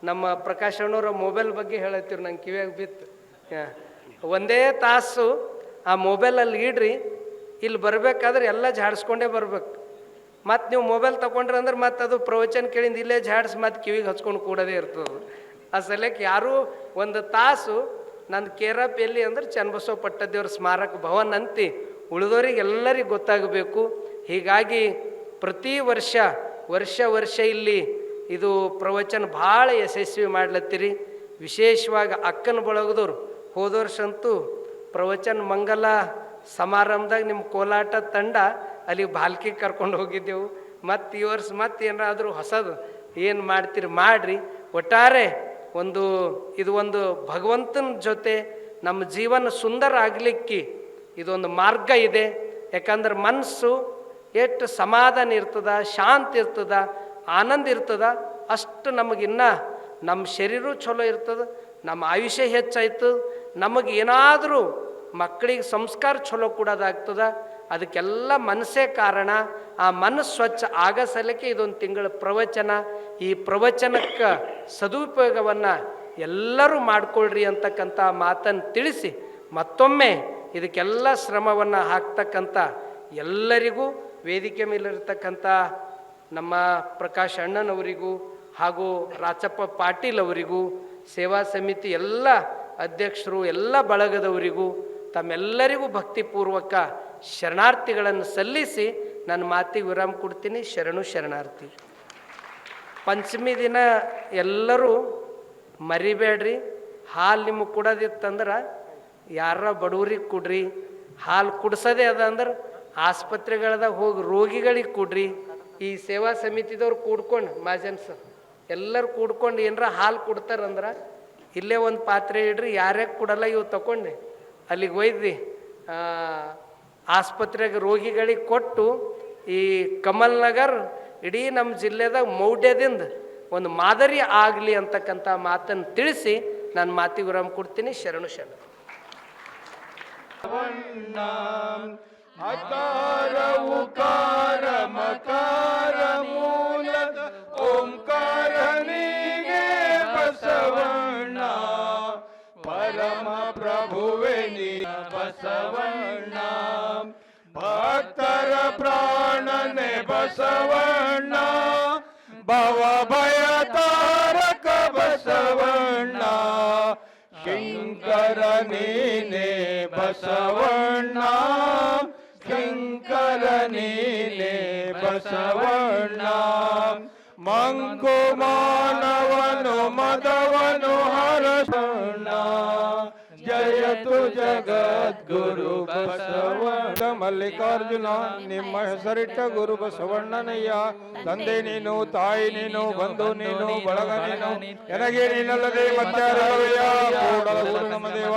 ನಮ್ಮ ಪ್ರಕಾಶ್ ಅಣ್ಣವ್ರ ಮೊಬೈಲ್ ಬಗ್ಗೆ ಹೇಳತ್ತೀರಿ. ನಂಗೆ ಕಿವಿಯಾಗ ಬಿತ್ತು. ಒಂದೇ ತಾಸು ಆ ಮೊಬೈಲಲ್ಲಿ ಇಡ್ರಿ, ಇಲ್ಲಿ ಬರಬೇಕಾದ್ರೆ ಎಲ್ಲ ಝಾಡಿಸ್ಕೊಂಡೇ ಬರ್ಬೇಕು. ಮತ್ತು ನೀವು ಮೊಬೈಲ್ ತೊಗೊಂಡ್ರಿ ಅಂದ್ರೆ ಮತ್ತು ಅದು ಪ್ರವಚನ ಕೇಳಿಂದ ಇಲ್ಲೇ ಝಾಡಿಸಿ ಮತ್ತು ಕಿವಿಗೆ ಹಚ್ಕೊಂಡು ಕೂಡೋದೇ ಇರ್ತದೆ. ಆ ಸಲಕ್ಕೆ ಯಾರೂ ಒಂದು ತಾಸು ನಂದು ಕೇರಪ್ ಎಲ್ಲಿ ಅಂದ್ರೆ ಚನ್ನಬಸವ ಪಟ್ಟದೇವ್ರ ಸ್ಮಾರಕ ಭವನ ಅಂತಿ ಉಳಿದೋರಿಗೆ ಎಲ್ಲರಿಗೆ ಗೊತ್ತಾಗಬೇಕು. ಹೀಗಾಗಿ ಪ್ರತಿ ವರ್ಷ ಇಲ್ಲಿ ಇದು ಪ್ರವಚನ ಭಾಳ ಯಶಸ್ವಿ ಮಾಡ್ಲತ್ತೀರಿ. ವಿಶೇಷವಾಗಿ ಅಕ್ಕನ ಬಳಗದವ್ರು ಹೋದ ವರ್ಷ ಅಂತೂ ಪ್ರವಚನ ಮಂಗಲ ಸಮಾರಂಭದಾಗ ನಿಮ್ಮ ಕೋಲಾಟ ತಂಡ ಅಲ್ಲಿ ಬಾಲ್ಕಿ ಕರ್ಕೊಂಡು ಹೋಗಿದ್ದೆವು. ಮತ್ತು ಈ ವರ್ಷ ಮತ್ತೆ ಏನಾದರೂ ಹೊಸದು ಏನು ಮಾಡ್ತೀರಿ ಮಾಡಿರಿ. ಒಟ್ಟಾರೆ ಇದು ಒಂದು ಭಗವಂತನ ಜೊತೆ ನಮ್ಮ ಜೀವನ ಸುಂದರ ಆಗಲಿಕ್ಕೆ ಇದೊಂದು ಮಾರ್ಗ ಇದೆ. ಯಾಕಂದ್ರೆ ಮನಸ್ಸು ಎಷ್ಟು ಸಮಾಧಾನ ಇರ್ತದ, ಶಾಂತಿ ಇರ್ತದ, ಆನಂದ ಇರ್ತದ, ಅಷ್ಟು ನಮಗಿನ್ನ ನಮ್ಮ ಶರೀರ ಚಲೋ ಇರ್ತದೆ, ನಮ್ಮ ಆಯುಷ್ಯ ಹೆಚ್ಚಾಯ್ತದ, ನಮಗೆ ಏನಾದರೂ ಮಕ್ಕಳಿಗೆ ಸಂಸ್ಕಾರ ಚಲೋ ಕೊಡೋದಾಗ್ತದ. ಅದಕ್ಕೆಲ್ಲ ಮನಸ್ಸೇ ಕಾರಣ. ಆ ಮನಸ್ಸು ಸ್ವಚ್ಛ ಆಗ ಸಲಕ್ಕೆ ಇದೊಂದು ತಿಂಗಳ ಪ್ರವಚನ. ಈ ಪ್ರವಚನಕ್ಕೆ ಸದುಪಯೋಗವನ್ನು ಎಲ್ಲರೂ ಮಾಡಿಕೊಳ್ಳ್ರಿ ಅಂತಕ್ಕಂಥ ಮಾತನ್ನು ತಿಳಿಸಿ ಮತ್ತೊಮ್ಮೆ ಇದಕ್ಕೆಲ್ಲ ಶ್ರಮವನ್ನು ಹಾಕ್ತಕ್ಕಂಥ ಎಲ್ಲರಿಗೂ ವೇದಿಕೆ ಮೇಲಿರ್ತಕ್ಕಂಥ ನಮ್ಮ ಪ್ರಕಾಶ್ ಅಣ್ಣನವರಿಗೂ ಹಾಗೂ ರಾಚಪ್ಪ ಪಾಟೀಲ್ ಅವರಿಗೂ ಸೇವಾ ಸಮಿತಿ ಎಲ್ಲ ಅಧ್ಯಕ್ಷರು ಎಲ್ಲ ಬಳಗದವರಿಗೂ ತಮ್ಮೆಲ್ಲರಿಗೂ ಭಕ್ತಿಪೂರ್ವಕ ಶರಣಾರ್ಥಿಗಳನ್ನು ಸಲ್ಲಿಸಿ ನನ್ನ ಮಾತಿಗೆ ವಿರಾಮ ಕೊಡ್ತೀನಿ. ಶರಣು ಶರಣಾರ್ಥಿ. ಪಂಚಮಿ ದಿನ ಎಲ್ಲರೂ ಮರಿಬೇಡ್ರಿ. ಹಾಲು ನಿಮಗೆ ಕೊಡೋದಿತ್ತಂದ್ರೆ ಯಾರ ಬಡವ್ರಿಗೆ ಕೊಡ್ರಿ. ಹಾಲು ಕುಡ್ಸೋದೇ ಅದ ಅಂದ್ರೆ ಆಸ್ಪತ್ರೆಗಳದಾಗ ಹೋಗಿ ರೋಗಿಗಳಿಗೆ ಕೊಡ್ರಿ. ಈ ಸೇವಾ ಸಮಿತಿದವ್ರು ಕೂಡ್ಕೊಂಡು ಮಾಜನ್ ಸರ್ ಎಲ್ಲರೂ ಕೂಡ್ಕೊಂಡು ಏನರ ಹಾಲು ಕೊಡ್ತಾರಂದ್ರೆ ಇಲ್ಲೇ ಒಂದು ಪಾತ್ರೆ ಇಡ್ರಿ. ಯಾರ್ಯಾಕೆ ಕೊಡಲ್ಲ ಇವು ತಗೊಂಡು ಅಲ್ಲಿಗೆ ಒಯ್ದು ಆಸ್ಪತ್ರೆಗೆ ರೋಗಿಗಳಿಗೆ ಕೊಟ್ಟು ಈ ಕಮಲ್ ನಗರ್ ಇಡೀ ನಮ್ಮ ಜಿಲ್ಲೆದಾಗ ಮೌಢ್ಯದಿಂದ ಒಂದು ಮಾದರಿ ಆಗಲಿ ಅಂತಕ್ಕಂಥ ಮಾತನ್ನು ತಿಳಿಸಿ ನಾನು ಮಾತಿಗೆ ವಿರಾಮ ಕೊಡ್ತೀನಿ. ಶರಣು ಶರಣ. ಅಕಾರ ಉಕಾರ ಮಕಾರ ಮೂಲ ಓಂಕಾರ ನೀನೇ ಬಸವಣ್ಣ ಪರಮ ಪ್ರಭುವೆ ನೀ ಬಸವಣ್ಣ ಭಕ್ತರ ಪ್ರಾಣನೆ ಬಸವಣ್ಣ ಭವ ಭಯ ತಾರಕ ಬಸವಣ್ಣ ಶಂಕರ ನೀನೇ ಬಸವಣ್ಣ ಶಂಕರ ನೀನೇ ಬಸವಣ್ಣ ಮಂಕು ಮಾನವನು ಮದವನು ಹರಸಣ್ಣ ಜಯತು ಜಗದ್ಗುರು ಬಸವಣ್ಣ. ಮಲ್ಲಿಕಾರ್ಜುನ ನಿಮ್ಮ ಹೆಸರಿಟ್ಟ ಗುರು ಬಸವಣ್ಣನಯ್ಯ. ತಂದೆ ನೀನು, ತಾಯಿ ನೀನು, ಬಂಧು ನೀನು, ಬಳಗ ನೀನು, ನನಗೆ ನೀನಲ್ಲದೆ ಮತ್ತಾರಯ್ಯ. ಕೂಡಲ ನಮ್ಮ ದೇವ